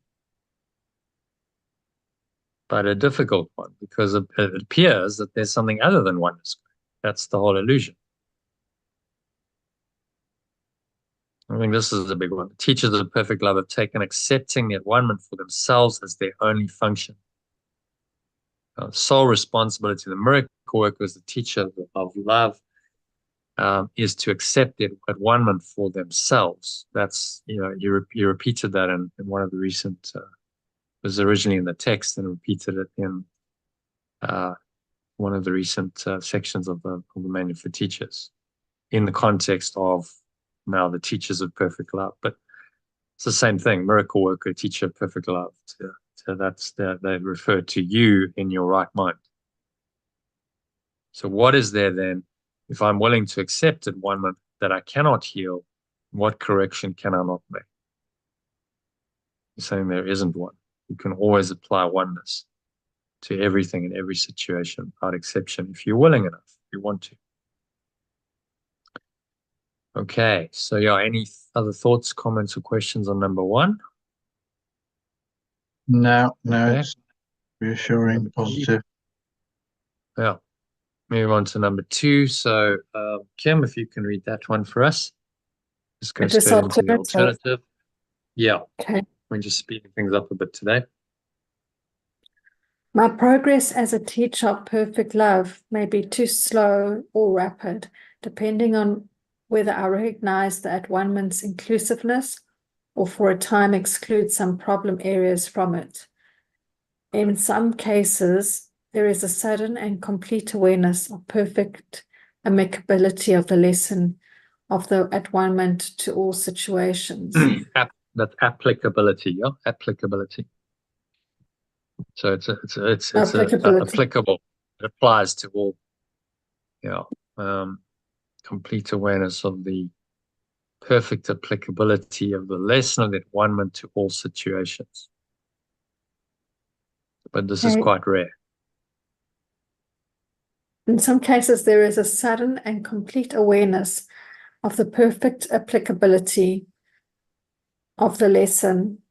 but a difficult one, because it appears that there's something other than oneness. That's the whole illusion. I think this is the big one. The teachers of perfect love have taken accepting the at-one-ment for themselves as their only function. Sole responsibility of the miracle worker as the teacher of love is to accept the at-one-ment for themselves. That's, you repeated that in one of the recent, it was originally in the text and repeated it in one of the recent sections of the Manual for Teachers, in the context of now the teachers of perfect love. But it's the same thing, miracle worker, teacher of perfect love. So they refer to you in your right mind. So what is there then? If I'm willing to accept at one moment that I cannot heal, what correction can I not make? You're saying there isn't one. You can always apply oneness to everything in every situation without exception, if you're willing enough, if you want to. Okay, so yeah, any other thoughts, comments, or questions on number one? No, Okay. it's reassuring, positive. Yeah. Move on to number two. So, Kim, if you can read that one for us. Just go straight into the alternative. Yeah. Okay. We're just speeding things up a bit today. My progress as a teacher of perfect love may be too slow or rapid, depending on whether I recognize the at-one-ment's inclusiveness or for a time exclude some problem areas from it. In some cases, there is a sudden and complete awareness of perfect amicability of the lesson of the at-one-ment to all situations. That's applicability, yeah? Applicability. So it's applicable. It applies to all. Yeah. Complete awareness of the perfect applicability of the lesson of that one-ment to all situations. But this is quite rare. In some cases, there is a sudden and complete awareness of the perfect applicability of the lesson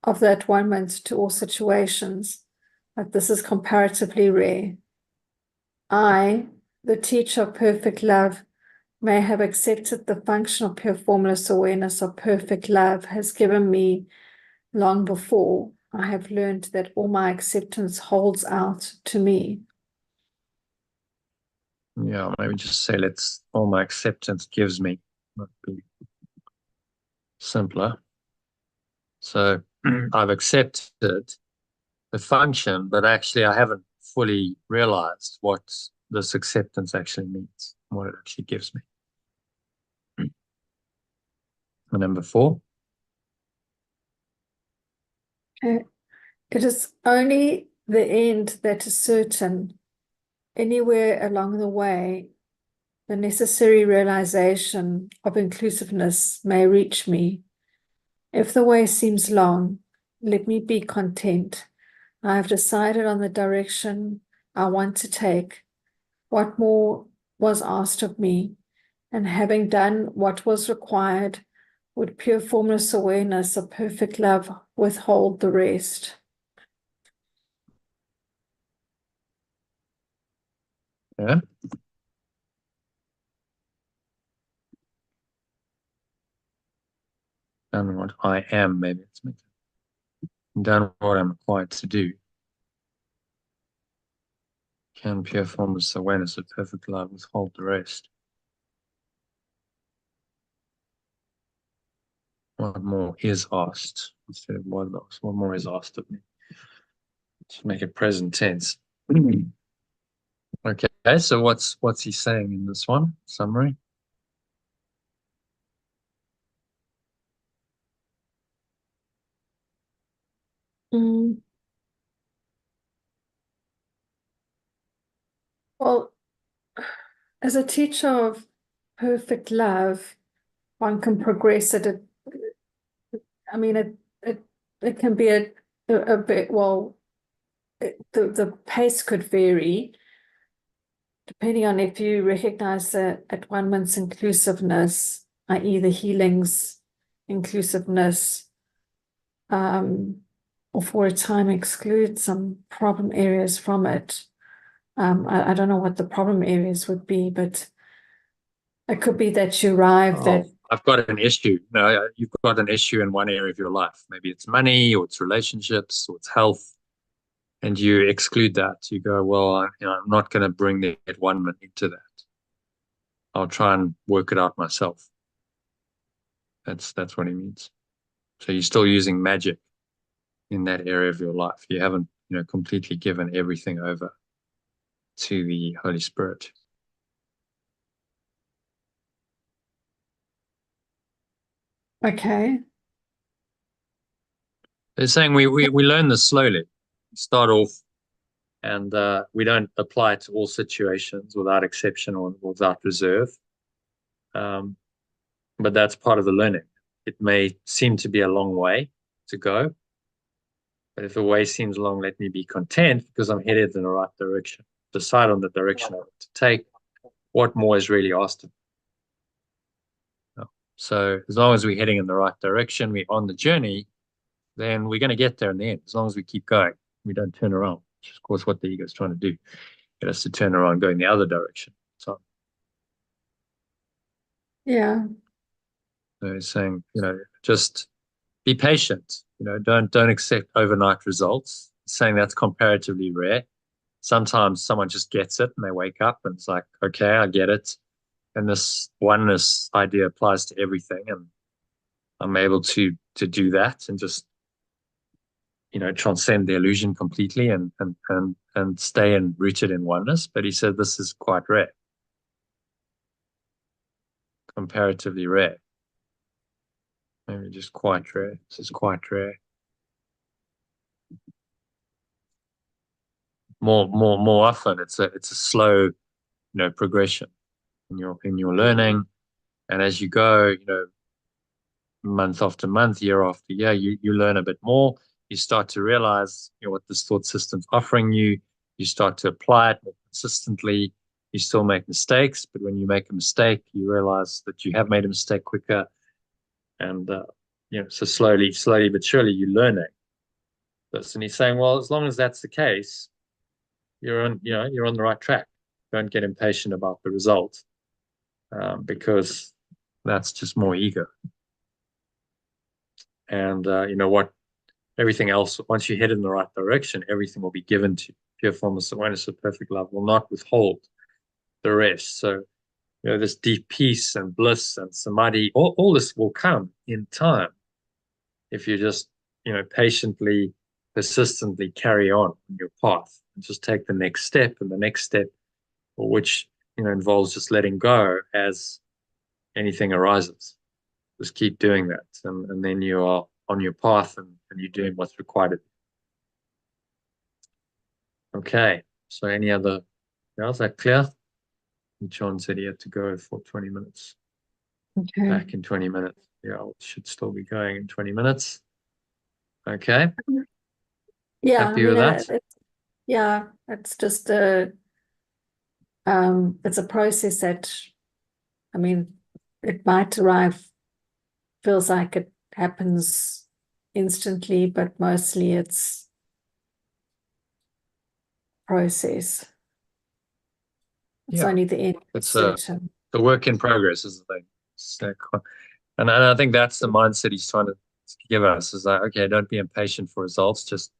of that one-ment to all situations, but this is comparatively rare. I, the teacher of perfect love, may have accepted the function of pure formless awareness of perfect love has given me long before I have learned that all my acceptance holds out to me. Yeah, maybe just say all my acceptance gives me. Might be simpler. So I've accepted the function, but actually I haven't fully realized what this acceptance actually means, what it actually gives me. And number four. It is only the end that is certain. Anywhere along the way, the necessary realization of inclusiveness may reach me. If the way seems long, let me be content. I have decided on the direction I want to take. What more was asked of me, and having done what was required, would pure formless awareness of perfect love withhold the rest? Yeah. Done what I am, maybe it's me. Done what I'm required to do. Can pure formless awareness of perfect love withhold the rest? What more is asked instead of what more is asked of me? Just make it present tense. Okay, so what's he saying in this one? Summary. Well, as a teacher of perfect love, one can progress at it. I mean, it can be a bit, well, the pace could vary depending on if you recognize the at-one-ment's inclusiveness, i.e. the healing's inclusiveness, or for a time exclude some problem areas from it. I don't know what the problem areas would be, but it could be that you arrived at. I've got an issue. No, you've got an issue in one area of your life. Maybe it's money, or it's relationships, or it's health, and you exclude that. You go, well, I'm not going to bring the Atonement into that. I'll try and work it out myself. That's what he means. So you're still using magic in that area of your life. You haven't, completely given everything over to the Holy Spirit. Okay. They're saying we learn this slowly. We start off and we don't apply it to all situations without exception or without reserve. But that's part of the learning. It may seem to be a long way to go, but if the way seems long, let me be content because I'm headed in the right direction. Decide on the direction I want to take. What more is really asked of me? So as long as we're heading in the right direction, we're on the journey, then we're going to get there in the end, as long as we keep going. We don't turn around, which is, of course, what the ego is trying to do. Get us to turn around, going the other direction. So it's saying, just be patient. Don't accept overnight results. It's saying that's comparatively rare. Sometimes someone just gets it and they wake up and it's like, okay, I get it. And this oneness idea applies to everything. And I'm able to do that and just, transcend the illusion completely and stay rooted in oneness. But he said this is quite rare. Comparatively rare. Maybe just quite rare. This is quite rare. More often, it's a slow, progression in your learning, and as you go, month after month, year after year, you learn a bit more. You start to realize what this thought system's offering you. You start to apply it more consistently. You still make mistakes, but when you make a mistake, you realize that you have made a mistake quicker, and so slowly but surely you're learning this. And he's saying, well, as long as that's the case, you're on the right track. Don't get impatient about the result, because that's just more ego. And everything else, once you head in the right direction, everything will be given to you. Pure formless awareness of perfect love will not withhold the rest. So, this deep peace and bliss and samadhi, all this will come in time if you just, patiently, persistently carry on your path and just take the next step and the next step, which, involves just letting go as anything arises. Just keep doing that. And then you are on your path and you're doing what's required of you. Okay. So any other, is that clear? John said he had to go for 20 minutes. Okay. Back in 20 minutes. Yeah, it should still be going in 20 minutes. Okay. Yeah. Happy with that? It's just it's a process that, it might arrive, feels like it happens instantly, but mostly it's process. It's only the end. It's certain. the work in progress is the thing. And I think that's the mindset he's trying to give us, is like, okay, don't be impatient for results. Just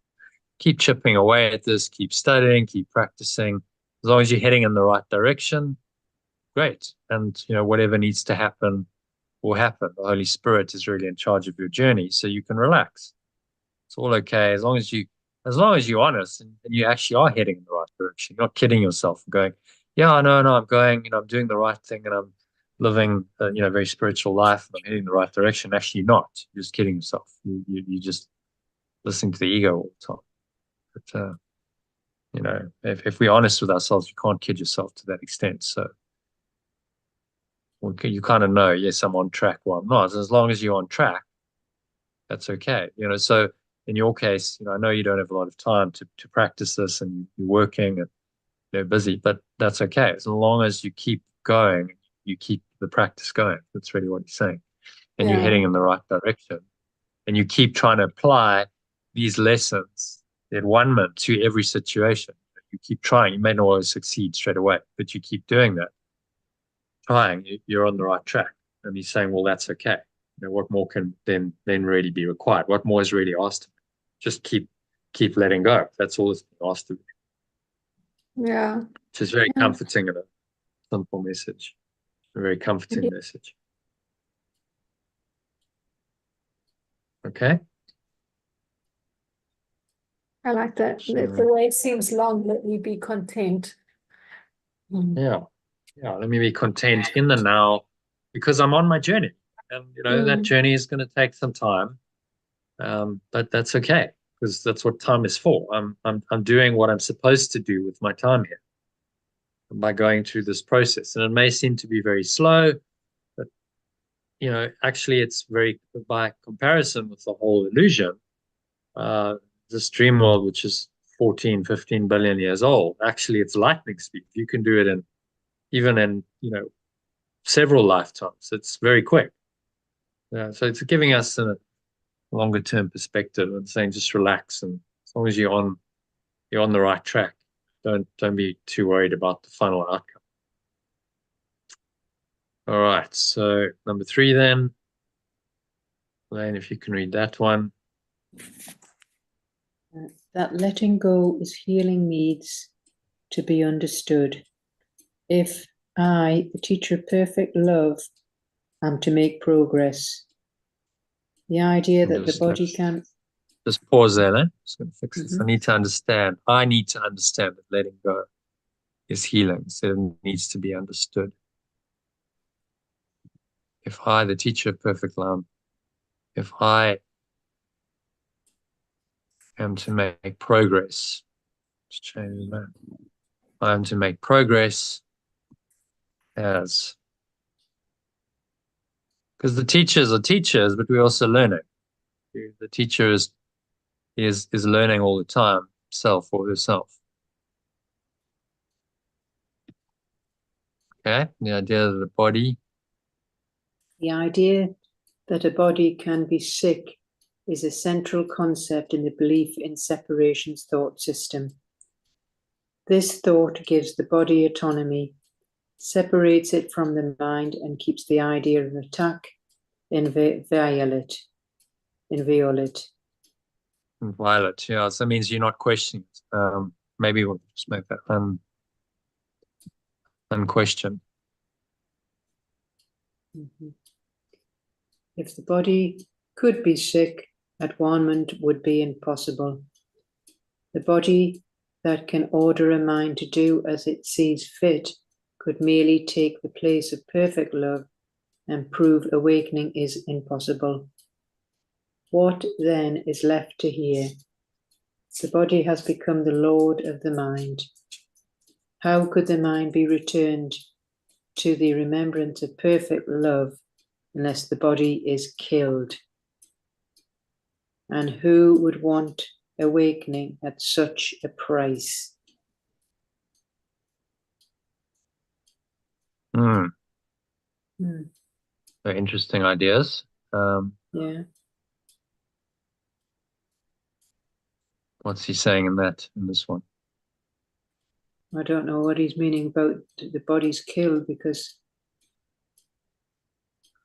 keep chipping away at this, keep studying, keep practicing. As long as you're heading in the right direction, great. And, whatever needs to happen will happen. The Holy Spirit is really in charge of your journey, so you can relax. It's all okay as long as you're honest and you actually are heading in the right direction. You're not kidding yourself and going, yeah, no, I'm going, I'm doing the right thing and I'm living a, very spiritual life and I'm heading in the right direction. Actually, you're not. You're just kidding yourself. You just listening to the ego all the time. But if we're honest with ourselves, you can't kid yourself to that extent. So you kind of know, yes, I'm on track or I'm not. As long as you're on track, that's okay. So in your case, I know you don't have a lot of time to practice this and you're working and you're busy, but that's okay. As long as you keep going, you keep the practice going. That's really what he's saying. And you're heading in the right direction. And you keep trying to apply these lessons, the Atonement to every situation. You keep trying. You may not always succeed straight away, but you keep doing that. Trying, you're on the right track. And he's saying, well, that's okay. What more can then really be required? What more is really asked of me? Just keep letting go. That's all that's been asked of you. Yeah. Which is very comforting and a simple message. A very comforting message. Okay. I like that. The way seems long, let me be content. Yeah. Let me be content in the now, because I'm on my journey, and that journey is going to take some time, but that's okay, because that's what time is for. I'm doing what I'm supposed to do with my time here by going through this process, and it may seem to be very slow, but actually it's very, by comparison with the whole illusion, this dream world, which is 14-15 billion years old, actually it's lightning speed. You can do it even in several lifetimes. It's very quick. So it's giving us a longer term perspective and saying just relax, and as long as you're on the right track, don't be too worried about the final outcome. All right, so number 3 then. Elaine, if you can read that one. That letting go is healing needs to be understood. If I, the teacher of perfect love, am to make progress, the idea that the body can... Just pause there, then. Just going to fix this. I need to understand that letting go is healing, so it needs to be understood. If I, the teacher of perfect love, if I am to make progress, let's change that. I am to make progress as, because the teachers are teachers, but we're also learning. The teacher is learning all the time, self or herself. Okay, the idea of the body. The idea that a body can be sick is a central concept in the belief in separation's thought system. This thought gives the body autonomy, separates it from the mind, and keeps the idea of attack inviolate. Violet, yeah, so that means you're not questioning it. Maybe we'll just make that unquestioned. If the body could be sick, Atonement would be impossible. The body that can order a mind to do as it sees fit could merely take the place of perfect love and prove awakening is impossible. What then is left to hear? The body has become the lord of the mind. How could the mind be returned to the remembrance of perfect love unless the body is killed? And who would want awakening at such a price? Very interesting ideas. Yeah. What's he saying in this one? I don't know what he's meaning about the body's killed, because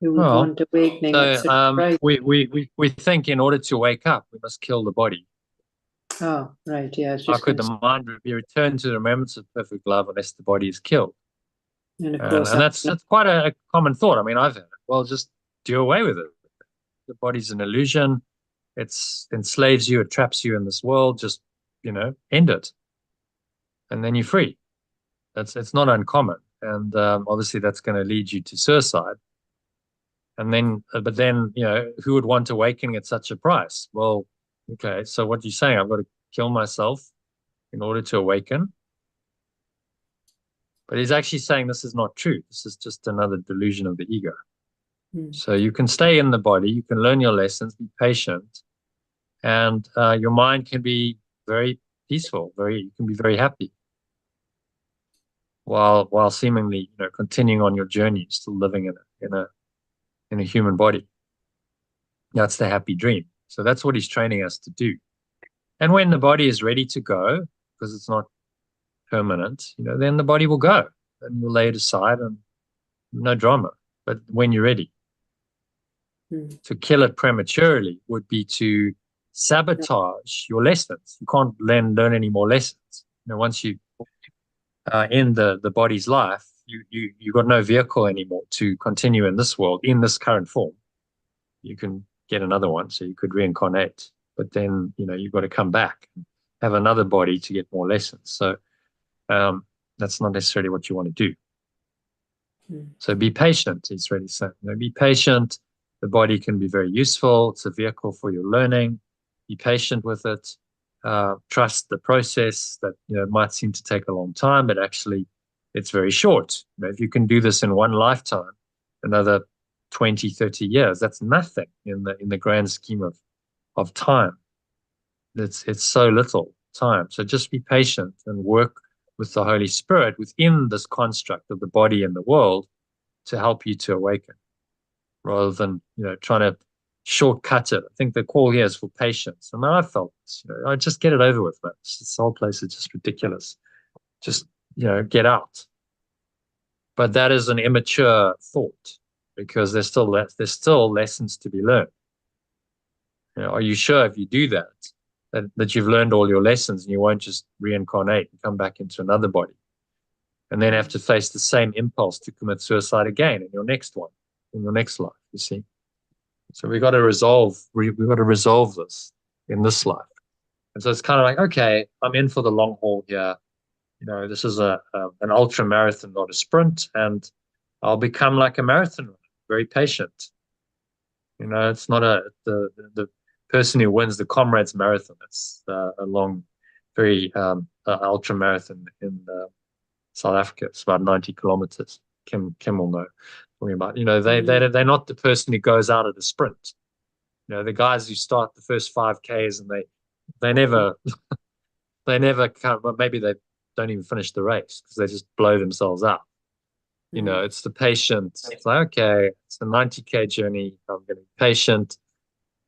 who would want awakening at such a price? We think in order to wake up, we must kill the body. Oh, right, yeah. How could the mind be returned to the remembrance of perfect love unless the body is killed? And of course, and that's quite a common thought. I mean, I've had it. Well, just do away with it. The body's an illusion. It enslaves you. It traps you in this world. Just, end it. And then you're free. It's not uncommon. And obviously that's going to lead you to suicide. And then, but then, who would want awakening at such a price? Well, okay, so what you're saying, I've got to kill myself in order to awaken. But he's actually saying this is not true. This is just another delusion of the ego. So you can stay in the body, you can learn your lessons, be patient, and your mind can be very peaceful, you can be very happy, while seemingly, continuing on your journey, still living in a human body. That's the happy dream. So that's what he's training us to do. And when the body is ready to go, because it's not permanent, then the body will go and you'll lay it aside and no drama. But when you're ready, to kill it prematurely would be to sabotage your lessons. You can't learn any more lessons. Once you end the body's life, you've got no vehicle anymore to continue in this world in this current form. You can get another one, so you could reincarnate, but then you've got to come back and have another body to get more lessons. So that's not necessarily what you want to do. So be patient. He's really saying, be patient. The body can be very useful. It's a vehicle for your learning. Be patient with it. Trust the process that it might seem to take a long time, but actually it's very short. If you can do this in one lifetime, another 20, 30 years, that's nothing in the grand scheme of time. It's so little time. So just be patient and work with the Holy Spirit within this construct of the body and the world to help you to awaken, rather than trying to shortcut it. I think the call here is for patience. I mean, I felt this, I just get it over with, man. This whole place is just ridiculous. Just get out. But that is an immature thought, because there's still lessons to be learned. Are you sure if you do that you've learned all your lessons and you won't just reincarnate and come back into another body and then have to face the same impulse to commit suicide again in your next one, in your next life, you see? So we've got to resolve this in this life. And so it's kind of like, okay, I'm in for the long haul here. This is an ultra marathon, not a sprint, and I'll become like a marathon runner, very patient. It's not the person who wins the Comrades Marathon. It's a long, very ultra marathon in South Africa. It's about 90 kilometers. Kim will know talking about. They're not the person who goes out at a sprint. The guys who start the first 5Ks and they never come. But maybe they don't even finish the race because they just blow themselves up. It's the patient. It's like, okay, it's a 90K journey. I'm going to be patient.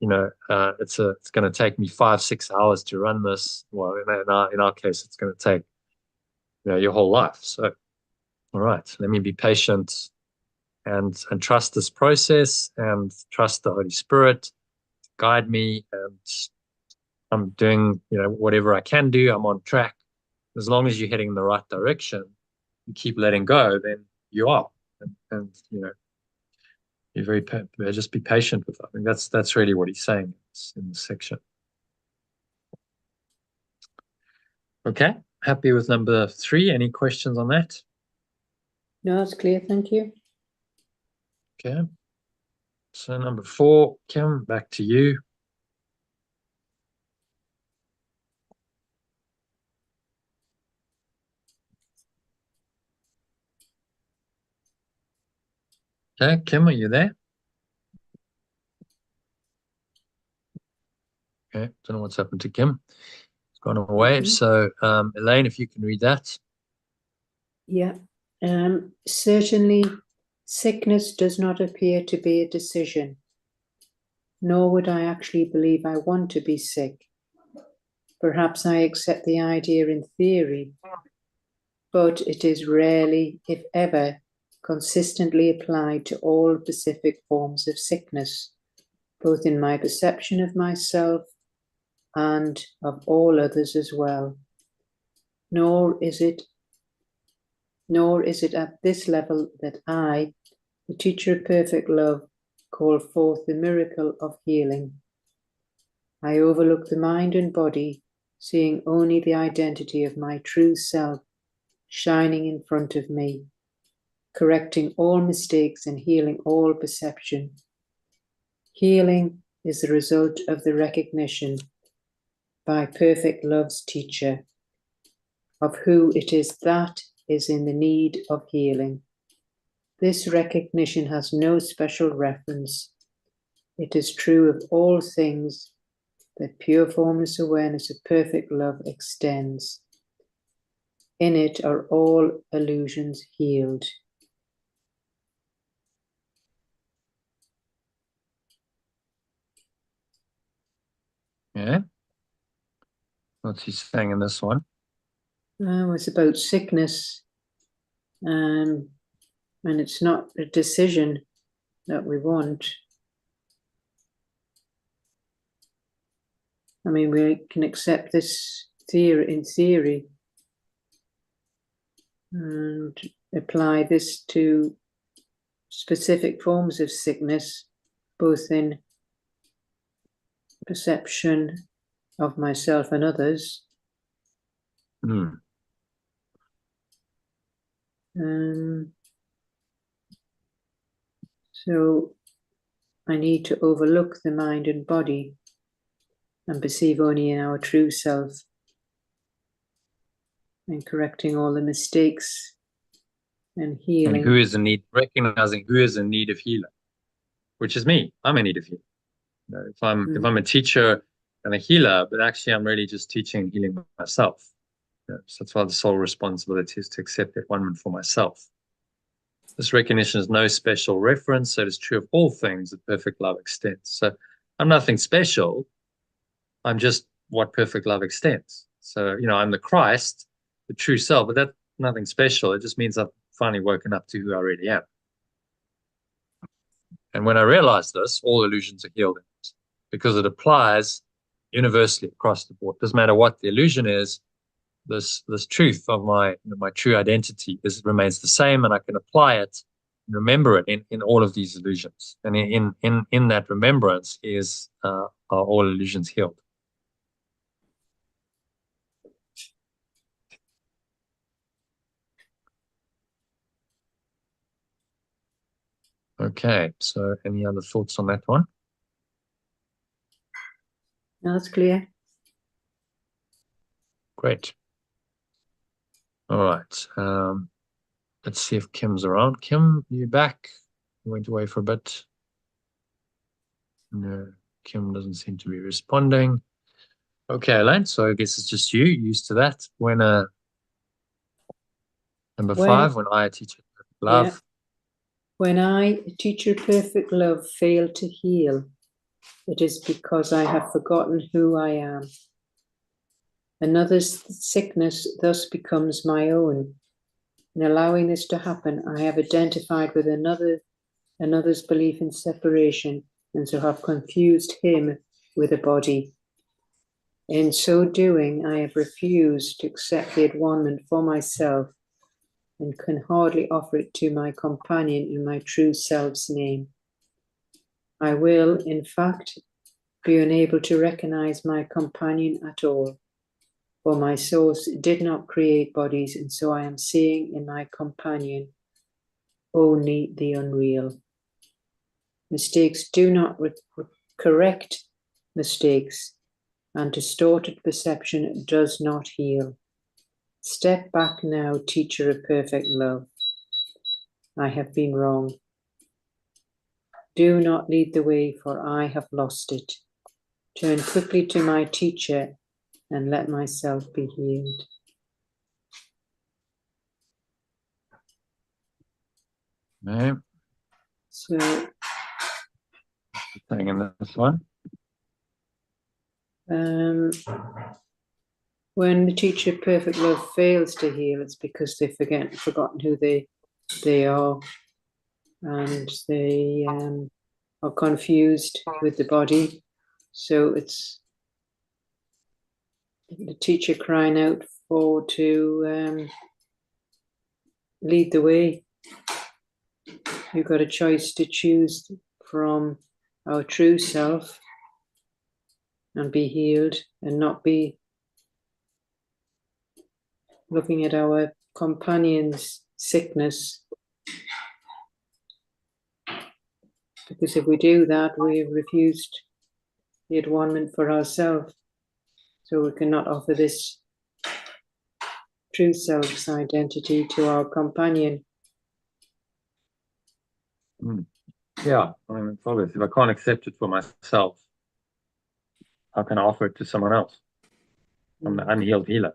It's going to take me 5-6 hours to run this. Well, in our case, it's going to take your whole life. So, all right, let me be patient and trust this process and trust the Holy Spirit to guide me. And I'm doing whatever I can do. I'm on track. As long as you're heading in the right direction, you keep letting go, then you are. And you just be patient with it. I think that's really what he's saying in this section. Okay, happy with number 3. Any questions on that? No, it's clear. Thank you. Okay. So number 4, Kim, back to you. Okay, Kim, are you there? Okay, don't know what's happened to Kim. It's gone away. So, Elaine, if you can read that. Yeah. Certainly, sickness does not appear to be a decision, nor would I actually believe I want to be sick. Perhaps I accept the idea in theory, but it is rarely, if ever, consistently applied to all specific forms of sickness, both in my perception of myself and of all others as well. Nor is it at this level that I, the teacher of perfect love, call forth the miracle of healing. I overlook the mind and body, seeing only the identity of my true self shining in front of me, correcting all mistakes and healing all perception. Healing is the result of the recognition by perfect love's teacher of who it is that is in the need of healing. This recognition has no special reference. It is true of all things that pure formless awareness of perfect love extends. In it are all illusions healed. Yeah. What's he saying in this one? It's about sickness. And it's not a decision that we want. I mean, we can accept this theory in theory and apply this to specific forms of sickness, both in perception of myself and others. So I need to overlook the mind and body and perceive only in our true self, and correcting all the mistakes and healing. And who is in need, recognizing who is in need of healing, which is me. I'm in need of healing. You know, if I'm a teacher and a healer, but actually I'm really just teaching and healing myself. You know, so that's why the sole responsibility is to accept that one for myself. This recognition is no special reference, so it is true of all things that perfect love extends. So I'm nothing special. I'm just what perfect love extends. So, you know, I'm the Christ, the true self, but that's nothing special. It just means I've finally woken up to who I really am. And when I realize this, all illusions are healed in it, because it applies universally across the board. Doesn't matter what the illusion is, this truth of my true identity remains the same, and I can apply it and remember it in all of these illusions. And in that remembrance are all illusions healed. Okay, so any other thoughts on that one? No, that's clear. Great. All right. Let's see if Kim's around. Kim, you back? You went away for a bit. No, Kim doesn't seem to be responding. Okay, Elaine, so I guess it's just you, used to that. Number 5, when I, teach love. Yeah. When I, teacher perfect love, fail to heal, it is because I have forgotten who I am. Another's sickness thus becomes my own. In allowing this to happen, I have identified with another's belief in separation, and so have confused him with a body. In so doing, I have refused to accept the atonement for myself, and can hardly offer it to my companion in my true self's name. I will, in fact, be unable to recognize my companion at all, for my source did not create bodies, and so I am seeing in my companion only the unreal. Mistakes do not correct mistakes, and distorted perception does not heal. Step back now, teacher of perfect love. I have been wrong. Do not lead the way, for I have lost it. Turn quickly to my teacher and let myself be healed. No. So, Thing in this one. When the teacher of perfect love fails to heal, it's because they've forgotten who they are, and they are confused with the body. So it's the teacher crying out to lead the way. You've got a choice to choose from our true self and be healed, and not be looking at our companion's sickness. Because if we do that, we have refused the atonement for ourselves. So we cannot offer this true self's identity to our companion. Yeah, I mean, it's obvious. If I can't accept it for myself, how can I offer it to someone else? I'm the unhealed healer.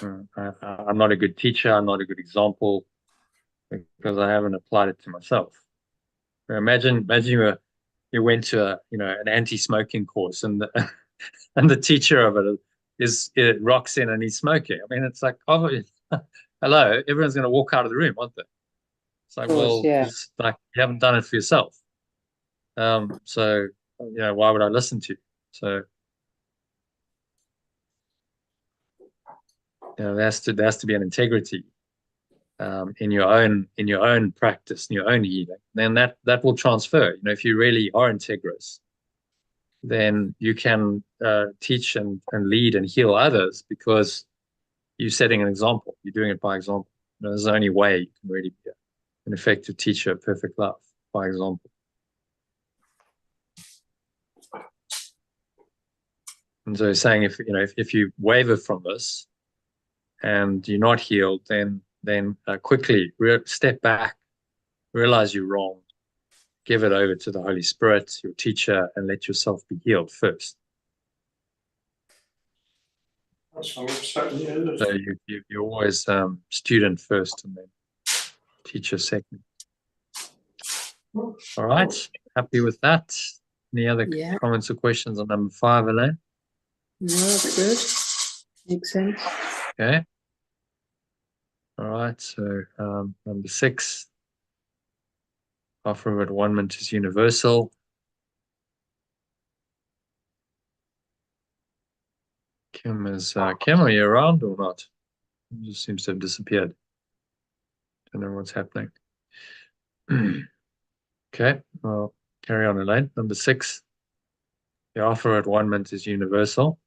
I'm not a good teacher. I'm not a good example, because I haven't applied it to myself. Imagine you went to an anti-smoking course, and the and the teacher of it rocks in and he's smoking. I mean, it's like, oh, hello, everyone's going to walk out of the room, aren't they? It's like, well, yeah. it's like you haven't done it for yourself. So, why would I listen to you? So, there has to be an integrity in your own practice, in your own healing. Then that will transfer. If you really are integrous, then you can teach and lead and heal others because you're setting an example. You're doing it by example. There's the only way you can really be an effective teacher of perfect love, by example. And so saying if you waver from this and you're not healed, then quickly step back, realize you're wrong, give it over to the Holy Spirit, your teacher, and let yourself be healed first. So you're always student first and then teacher second. All right, happy with that? Any other comments or questions on number 5, Elaine? No, that's good. Makes sense. Okay. All right, so number 6, offer of atonement is universal. Kim, are you around or not? He just seems to have disappeared. Don't know what's happening. Okay, well, carry on, Elaine. Number 6, the offer of atonement is universal.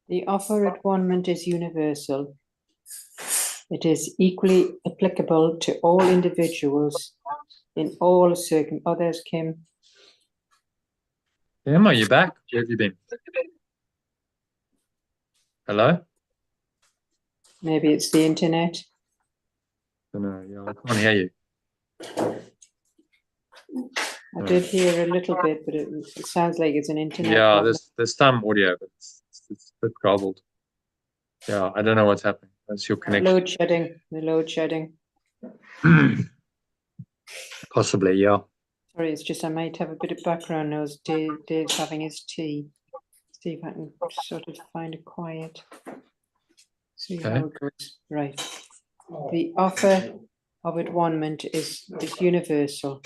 The offer at atonement is universal. It is equally applicable to all individuals in all circumstances. Oh, there's Kim. Kim, are you back? Where have you been? Hello? Maybe it's the internet. I don't know. Yeah, I can't hear you. I did hear a little bit, but it sounds like it's an internet problem. there's some audio, but it's a bit garbled. Yeah, I don't know what's happening. That's your connection. The load shedding. Possibly, yeah. Sorry, it's just I might have a bit of background noise. Dave's having his tea. See if I can sort of find it quiet. See how it goes. Right. The offer of atonement is universal.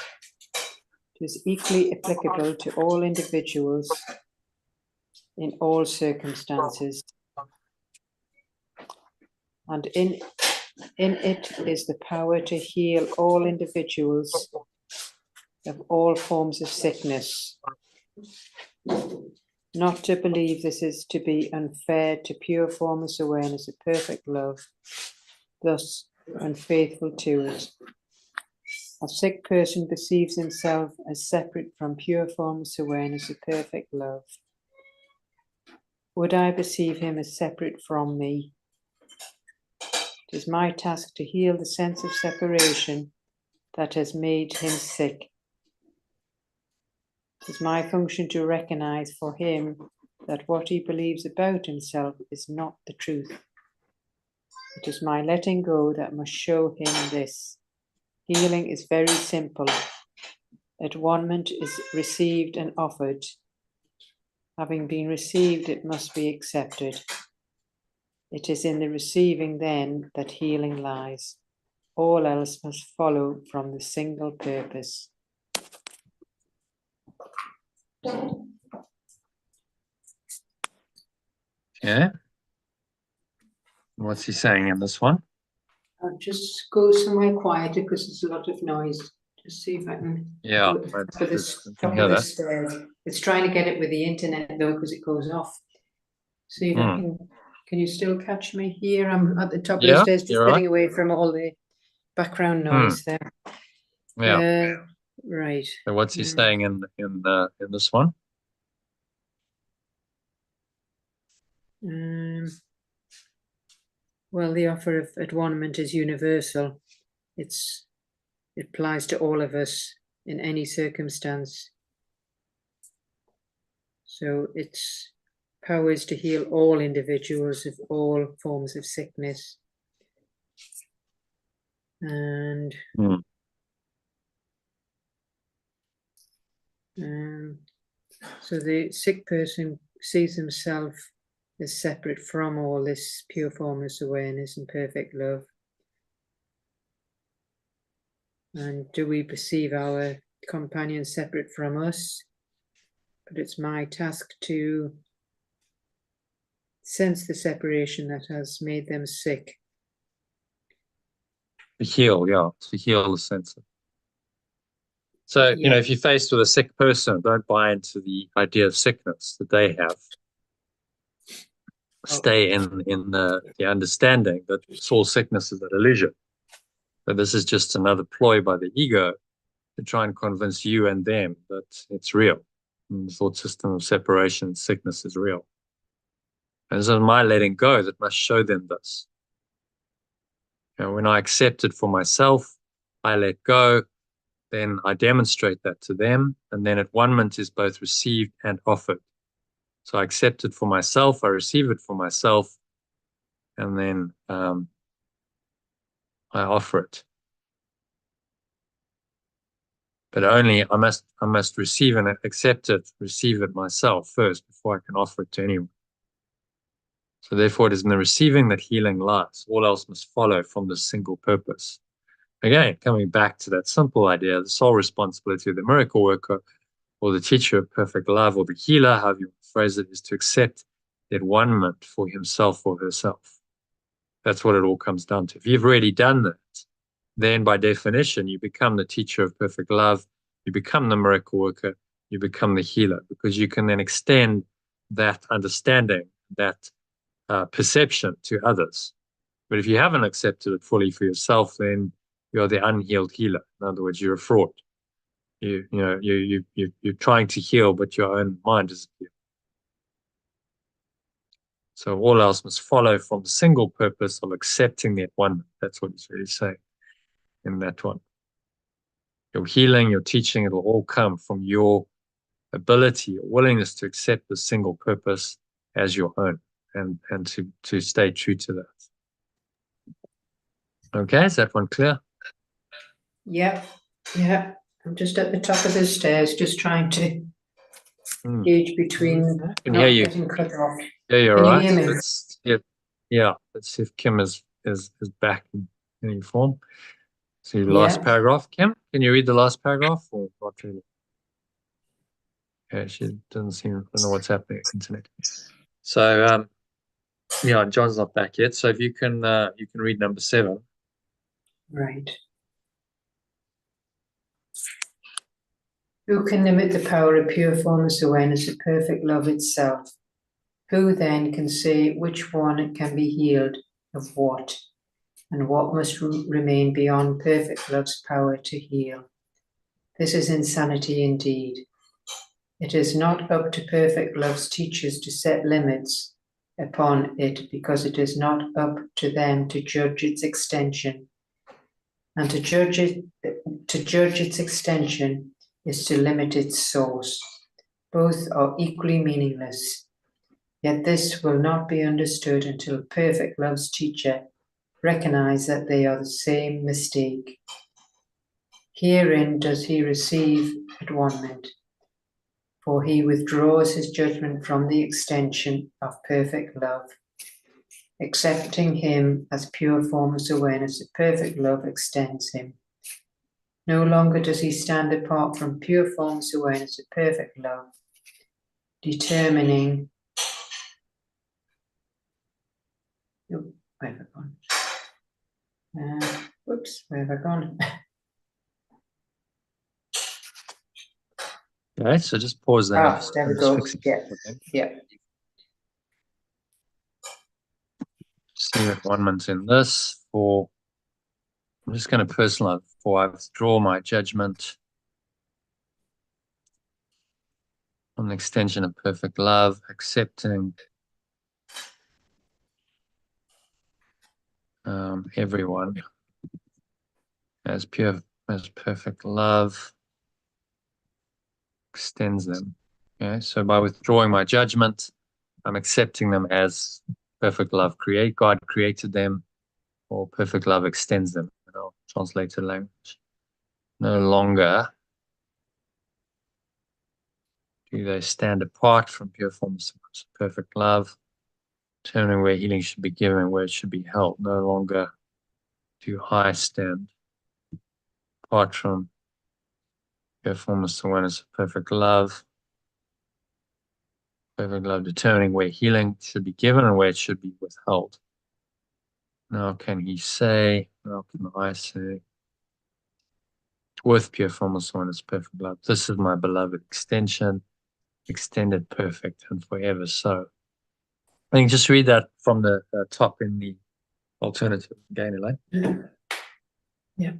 It is equally applicable to all individuals in all circumstances. And in it is the power to heal all individuals of all forms of sickness. Not to believe this is to be unfair to pure formless awareness of perfect love, thus unfaithful to it. A sick person perceives himself as separate from pure formless awareness of perfect love. Would I perceive him as separate from me? It is my task to heal the sense of separation that has made him sick. It is my function to recognize for him that what he believes about himself is not the truth. It is my letting go that must show him this. Healing is very simple. Atonement is received and offered. Having been received, it must be accepted. It is in the receiving then that healing lies. All else must follow from the single purpose. Yeah. What's he saying in this one? I'll just go somewhere quieter because there's a lot of noise. Just see if I can. Yeah, go I up this can top hear of the that. stairs. It's trying to get it with the internet though because it goes off. See if I can. Can you still catch me here? I'm at the top of the stairs, just getting away from all the background noise there. Yeah. Right. So what's he saying in this one? Well, the offer of atonement is universal. It applies to all of us in any circumstance. So its power is to heal all individuals of all forms of sickness. And so the sick person sees himself as separate from all this pure formless awareness and perfect love? And do we perceive our companion separate from us? But it's my task to sense the separation that has made them sick. To heal, yeah, to heal the sense of. So, you know, if you're faced with a sick person, don't buy into the idea of sickness that they have. Stay in the understanding that all sickness is an illusion. That this is just another ploy by the ego to try and convince you and them that it's real. And the thought system of separation, sickness is real. And so my letting go that must show them this. You know, when I accept it for myself, I let go, then I demonstrate that to them, and then at one moment is both received and offered. So I accept it for myself, I receive it for myself, and then I offer it. But only I must receive and accept it, receive it myself first before I can offer it to anyone. So therefore it is in the receiving that healing lies. All else must follow from this single purpose. Again, coming back to that simple idea, the sole responsibility of the miracle worker or the teacher of perfect love or the healer, however you phrase it, is to accept that one-ment for himself or herself. That's what it all comes down to. If you've already done that, then by definition, you become the teacher of perfect love, you become the miracle worker, you become the healer, because you can then extend that understanding, that perception to others. But if you haven't accepted it fully for yourself, then you're the unhealed healer. In other words, you're a fraud. You're trying to heal, but your own mind isn't healed. So all else must follow from the single purpose of accepting that one. That's what he's really saying in that one. Your healing, your teaching, it will all come from your ability, your willingness to accept the single purpose as your own and to stay true to that. Okay, is that one clear? Yeah. I'm just at the top of the stairs, just trying to gauge between I can not hear you. getting cut off. Yeah, you're Can you right. hear me? Let's see if Kim is back in any form. See the last paragraph. Kim, can you read the last paragraph or not really? Okay, she doesn't seem, I don't know what's happening with the internet. So John's not back yet. So if you can read number 7. Right. Who can limit the power of pure formless awareness of perfect love itself? Who then can say which one can be healed of what, and what must remain beyond perfect love's power to heal? This is insanity indeed. It is not up to perfect love's teachers to set limits upon it, because it is not up to them to judge its extension. And to judge its extension is to limit its source. Both are equally meaningless. Yet this will not be understood until perfect love's teacher recognize that they are the same mistake. Herein does he receive atonement, for he withdraws his judgment from the extension of perfect love. Accepting him as pure formless awareness of perfect love extends him. No longer does he stand apart from pure formless awareness of perfect love, determining. Where have I gone? Where have I gone? Okay, so just pause there. There we go. Yeah. See that one month in this. I'm just going to personalize before I withdraw my judgment on the extension of perfect love, accepting everyone as perfect love extends them. Okay, so by withdrawing my judgment, I'm accepting them as perfect love. God created them, or perfect love extends them. I'll translate the language. No longer Do they stand apart from pure forms of perfect love? Determining where healing should be given, where it should be held. No longer too high stand apart from pure formless awareness of perfect love. Perfect love, determining where healing should be given and where it should be withheld. Now can he say, now can I say, with pure formless awareness, perfect love, this is my beloved extension, extended, perfect, and forever so. I think just read that from the top in the alternative again, Elaine. Yeah,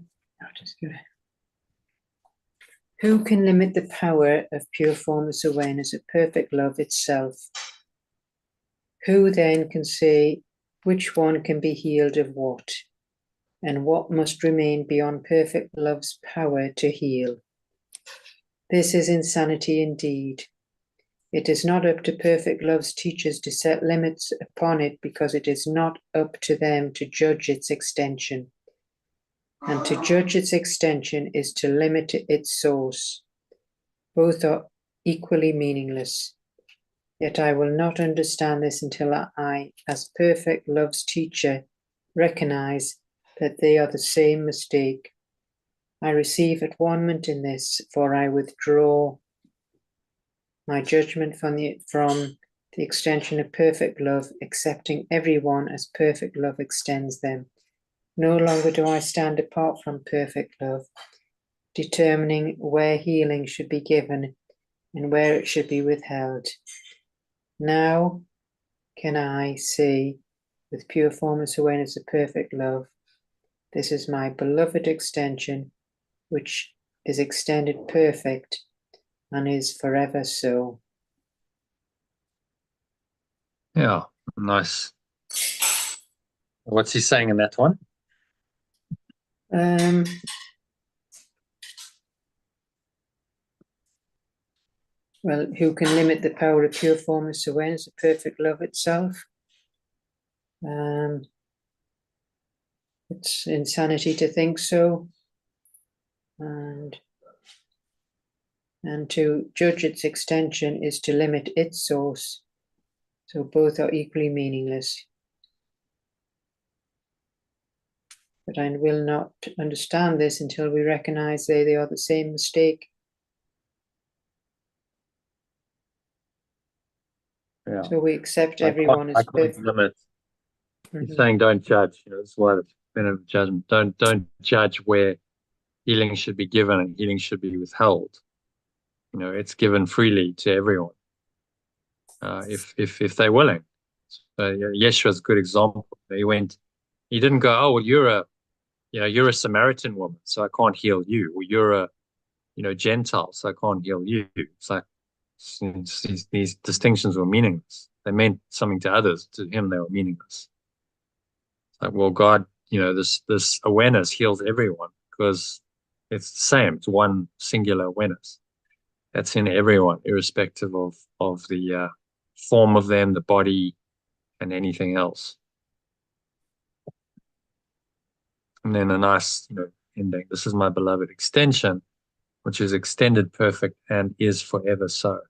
I'll just go ahead. Who can limit the power of pure formless awareness of perfect love itself? Who then can say which one can be healed of what, and what must remain beyond perfect love's power to heal? This is insanity indeed. It is not up to perfect love's teachers to set limits upon it, because it is not up to them to judge its extension. And to judge its extension is to limit its source. Both are equally meaningless. Yet I will not understand this until I, as perfect love's teacher, recognize that they are the same mistake. I receive atonement in this, for I withdraw my judgment from the extension of perfect love, accepting everyone as perfect love extends them. No longer do I stand apart from perfect love, determining where healing should be given and where it should be withheld. Now can I see, with pure formless awareness of perfect love, this is my beloved extension, which is extended perfect and is forever so. Yeah, nice. What's he saying in that one? Well, who can limit the power of pure formless awareness of perfect love itself? It's insanity to think so. And to judge its extension is to limit its source. So both are equally meaningless. But I will not understand this until we recognize they are the same mistake. Yeah. So we accept everyone as perfect. Limit. He's saying don't judge. That's why the benefit of judgment. Don't judge where healing should be given and healing should be withheld. It's given freely to everyone. If they're willing. So Yeshua's a good example. He didn't go, oh well, you're a Samaritan woman, so I can't heal you. Or you're a Gentile, so I can't heal you. It's like these distinctions were meaningless. They meant something to others. To him, they were meaningless. It's like, well, God, this awareness heals everyone because it's the same. It's one singular awareness that's in everyone, irrespective of the form of them, the body, and anything else. And then a nice, ending. This is my beloved extension, which is extended perfect and is forever so.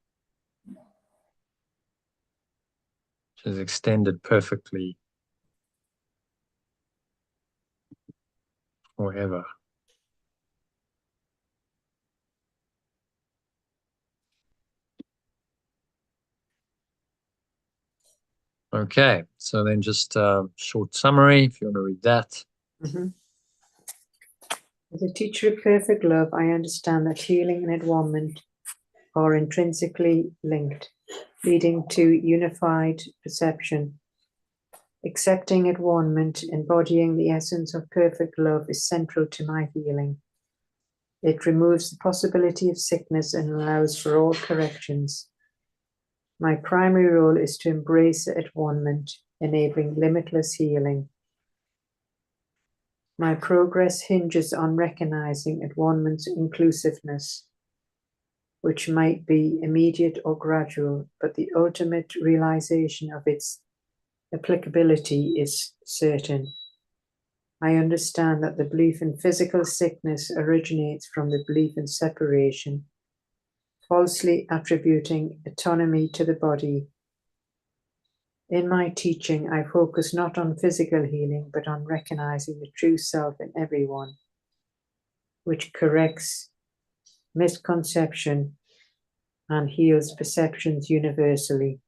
Which is extended perfectly forever. Okay, so then just a short summary, if you want to read that. As a teacher of perfect love, I understand that healing and atonement are intrinsically linked, leading to unified perception. Accepting atonement, embodying the essence of perfect love, is central to my healing. It removes the possibility of sickness and allows for all corrections. My primary role is to embrace atonement, enabling limitless healing. My progress hinges on recognizing atonement's inclusiveness, which might be immediate or gradual, but the ultimate realization of its applicability is certain. I understand that the belief in physical sickness originates from the belief in separation, falsely attributing autonomy to the body. In my teaching, I focus not on physical healing, but on recognizing the true self in everyone, which corrects misconception and heals perceptions universally.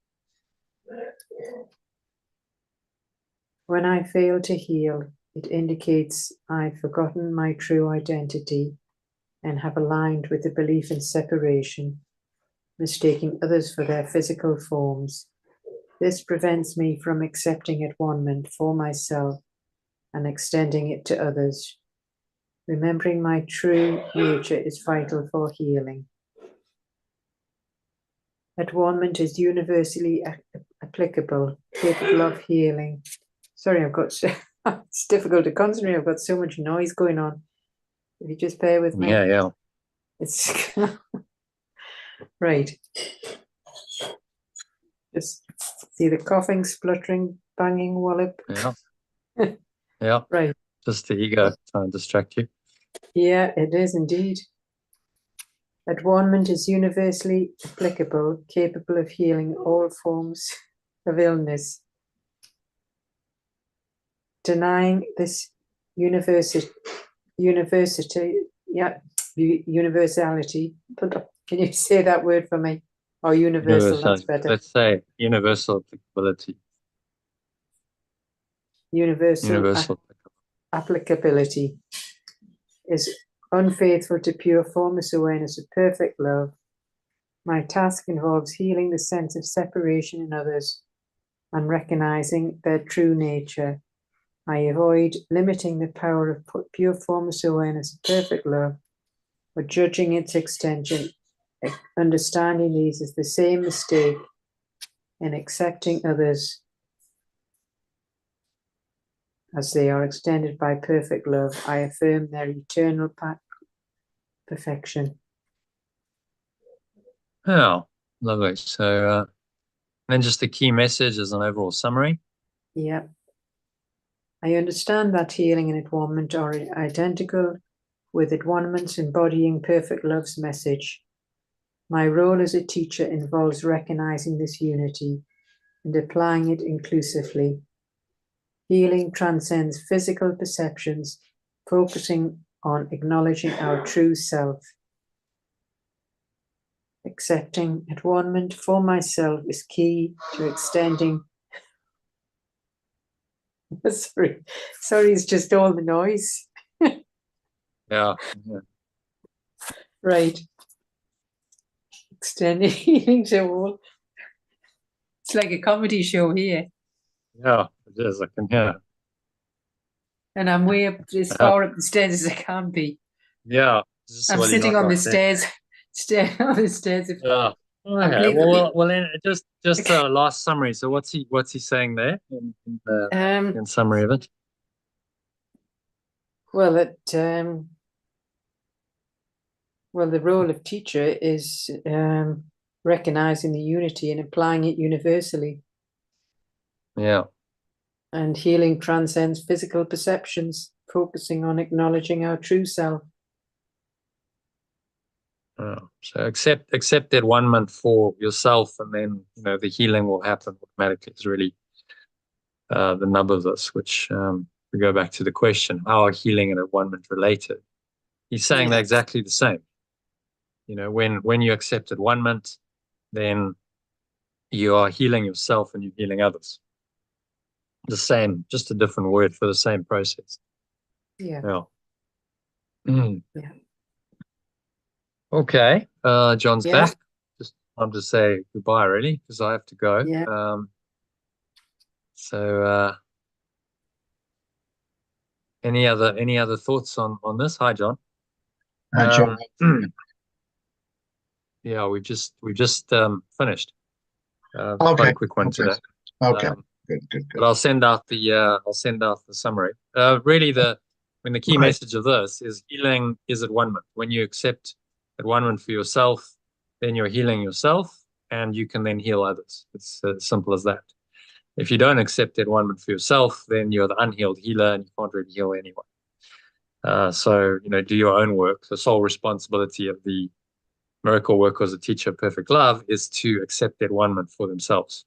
When I fail to heal, it indicates I've forgotten my true identity and have aligned with the belief in separation, mistaking others for their physical forms. This prevents me from accepting atonement for myself and extending it to others. Remembering my true nature is vital for healing. Atonement is universally applicable, capable of healing. Sorry, it's difficult to concentrate. I've got so much noise going on. If you just bear with me. Yeah. It's right. Just see the coughing, spluttering, banging wallop. Yeah. Yeah. Right. Just the ego trying to distract you. Yeah, it is indeed. Atonement is universally applicable, capable of healing all forms of illness. Denying this universality. Can you say that word for me? Or universal, that's better. Let's say universal applicability. Universal applicability is unfaithful to pure formless awareness of perfect love. My task involves healing the sense of separation in others and recognizing their true nature. I avoid limiting the power of pure formless awareness of perfect love or judging its extension. Understanding these is the same mistake in accepting others as they are extended by perfect love. I affirm their eternal perfection. Oh, lovely. So then just the key message as an overall summary. Yeah. I understand that healing and atonement are identical, with atonement embodying perfect love's message. My role as a teacher involves recognizing this unity and applying it inclusively. Healing transcends physical perceptions, focusing on acknowledging our true self. Accepting atonement for myself is key to extending. Sorry, it's just all the noise. Yeah. Right. Extending healing to all. It's like a comedy show here. Yeah, it is. I can hear. And I'm way up as far up the stairs as I can be. Yeah. I'm sitting on the stairs. On the stairs. Yeah. Okay. Well, then just a last summary. So what's he saying there in summary of it? Well, the role of teacher is recognizing the unity and applying it universally. Yeah. And healing transcends physical perceptions, focusing on acknowledging our true self. So accept that 1 month for yourself, and then the healing will happen automatically. Is really the nub of this, which we go back to the question: how are healing and atonement related? He's saying they're exactly the same. When you accept atonement, then you are healing yourself and you're healing others. The same, just a different word for the same process. Yeah. Yeah. Okay. John's back. Just time to say goodbye, really, because I have to go. Yeah. So any other thoughts on this? Hi, John. Yeah, we've just finished. Quite a quick one today. Okay. Good. But I'll send out the summary. Really, the key message of this is healing is atonement. When you accept atonement for yourself, then you're healing yourself, and you can then heal others. It's as simple as that. If you don't accept atonement for yourself, then you're the unhealed healer, and you can't really heal anyone. So do your own work. The sole responsibility of the miracle workers, a teacher of perfect love, is to accept that one for themselves.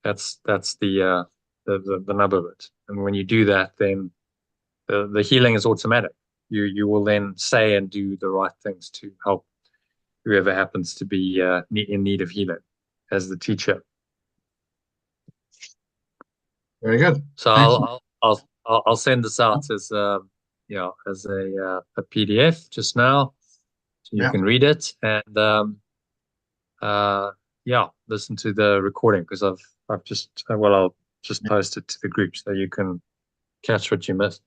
That's the nub of it. And when you do that, then the healing is automatic. You will then say and do the right things to help whoever happens to be in need of healing as the teacher. Very good. So Excellent. I'll send this out as as a PDF just now, so you can read it and listen to the recording, because I've just I'll just post it to the group so you can catch what you missed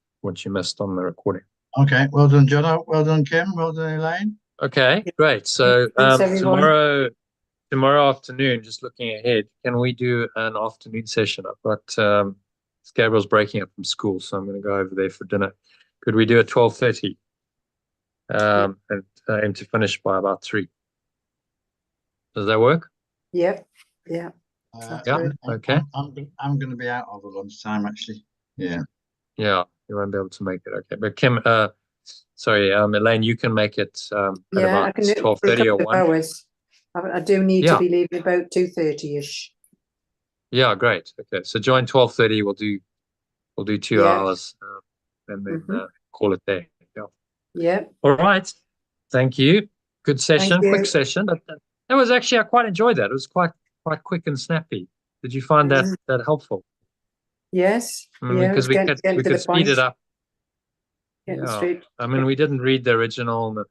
on the recording. Okay, well done, John. Well done, Kim. Well done, Elaine. Okay, great. So Thanks, everyone. tomorrow afternoon, just looking ahead, can we do an afternoon session? I've got Gabriel's breaking up from school, so I'm going to go over there for dinner. Could we do at 12:30? And aim to finish by about 3. Does that work? Yep. Yeah. Yeah. Okay. I'm going to be out over lunchtime, actually. Yeah. Yeah, you won't be able to make it. Okay, but Kim, Elaine, you can make it at Yeah, I about can do it for a 12:30 or couple of 1. hours. I do need Yeah. to be leaving about 2:30ish. Yeah, great. Okay, so join 12:30. We'll do 2 Yeah. hours, and then call it there. Yeah. Yeah. All right. Thank you. Good session. you. Quick session. But that was actually, I quite enjoyed that. It was quite quick and snappy. Did you find that helpful? Yes. Because we could speed it up. Getting Yeah. straight. I mean, we didn't read the original.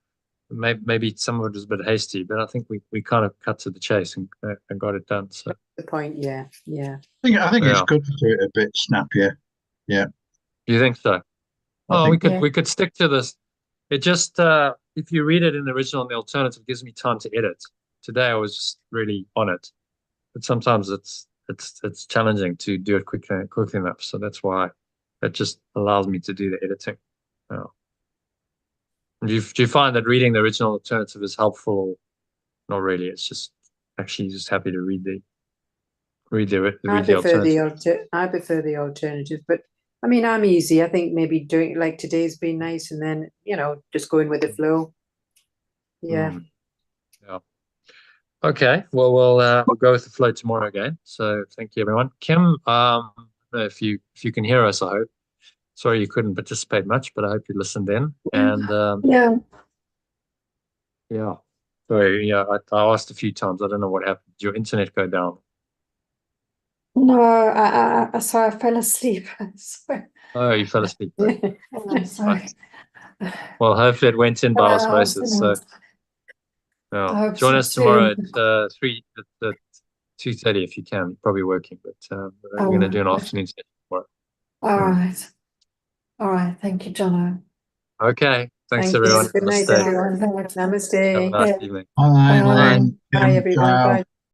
Maybe some of it was a bit hasty, but I think we kind of cut to the chase and got it done. So The point. Yeah. Yeah. I think it's good to do it a bit snappier. Yeah. You think so? We could stick to this. It just if you read it in the original and the alternative, it gives me time to edit. Today I was just really on it, but sometimes it's challenging to do it quickly enough. So that's why it just allows me to do the editing. Do you find that reading the original alternative is helpful? Not really. It's just actually just happy to read the alternative. I prefer the alternative, but I mean, I'm easy. I think maybe doing like today's been nice, and then just going with the flow. Yeah. Yeah. Okay. Well, we'll go with the flow tomorrow again. So thank you, everyone. Kim, I don't know if you can hear us, I hope. Sorry you couldn't participate much, but I hope you listened in. And yeah. Sorry, yeah, I asked a few times. I don't know what happened. Did your internet go down? No, so I fell asleep. Oh, you fell asleep. Oh, sorry. Well, hopefully it went in by osmosis. So join us tomorrow at 2:30 if you can. You're probably working, but we're going to do an afternoon session tomorrow. All right. Thank you, Jono. Okay. Thanks, everyone. Good night, everyone. Namaste. Have a nice evening. Bye, Elaine. Bye, everyone. Bye.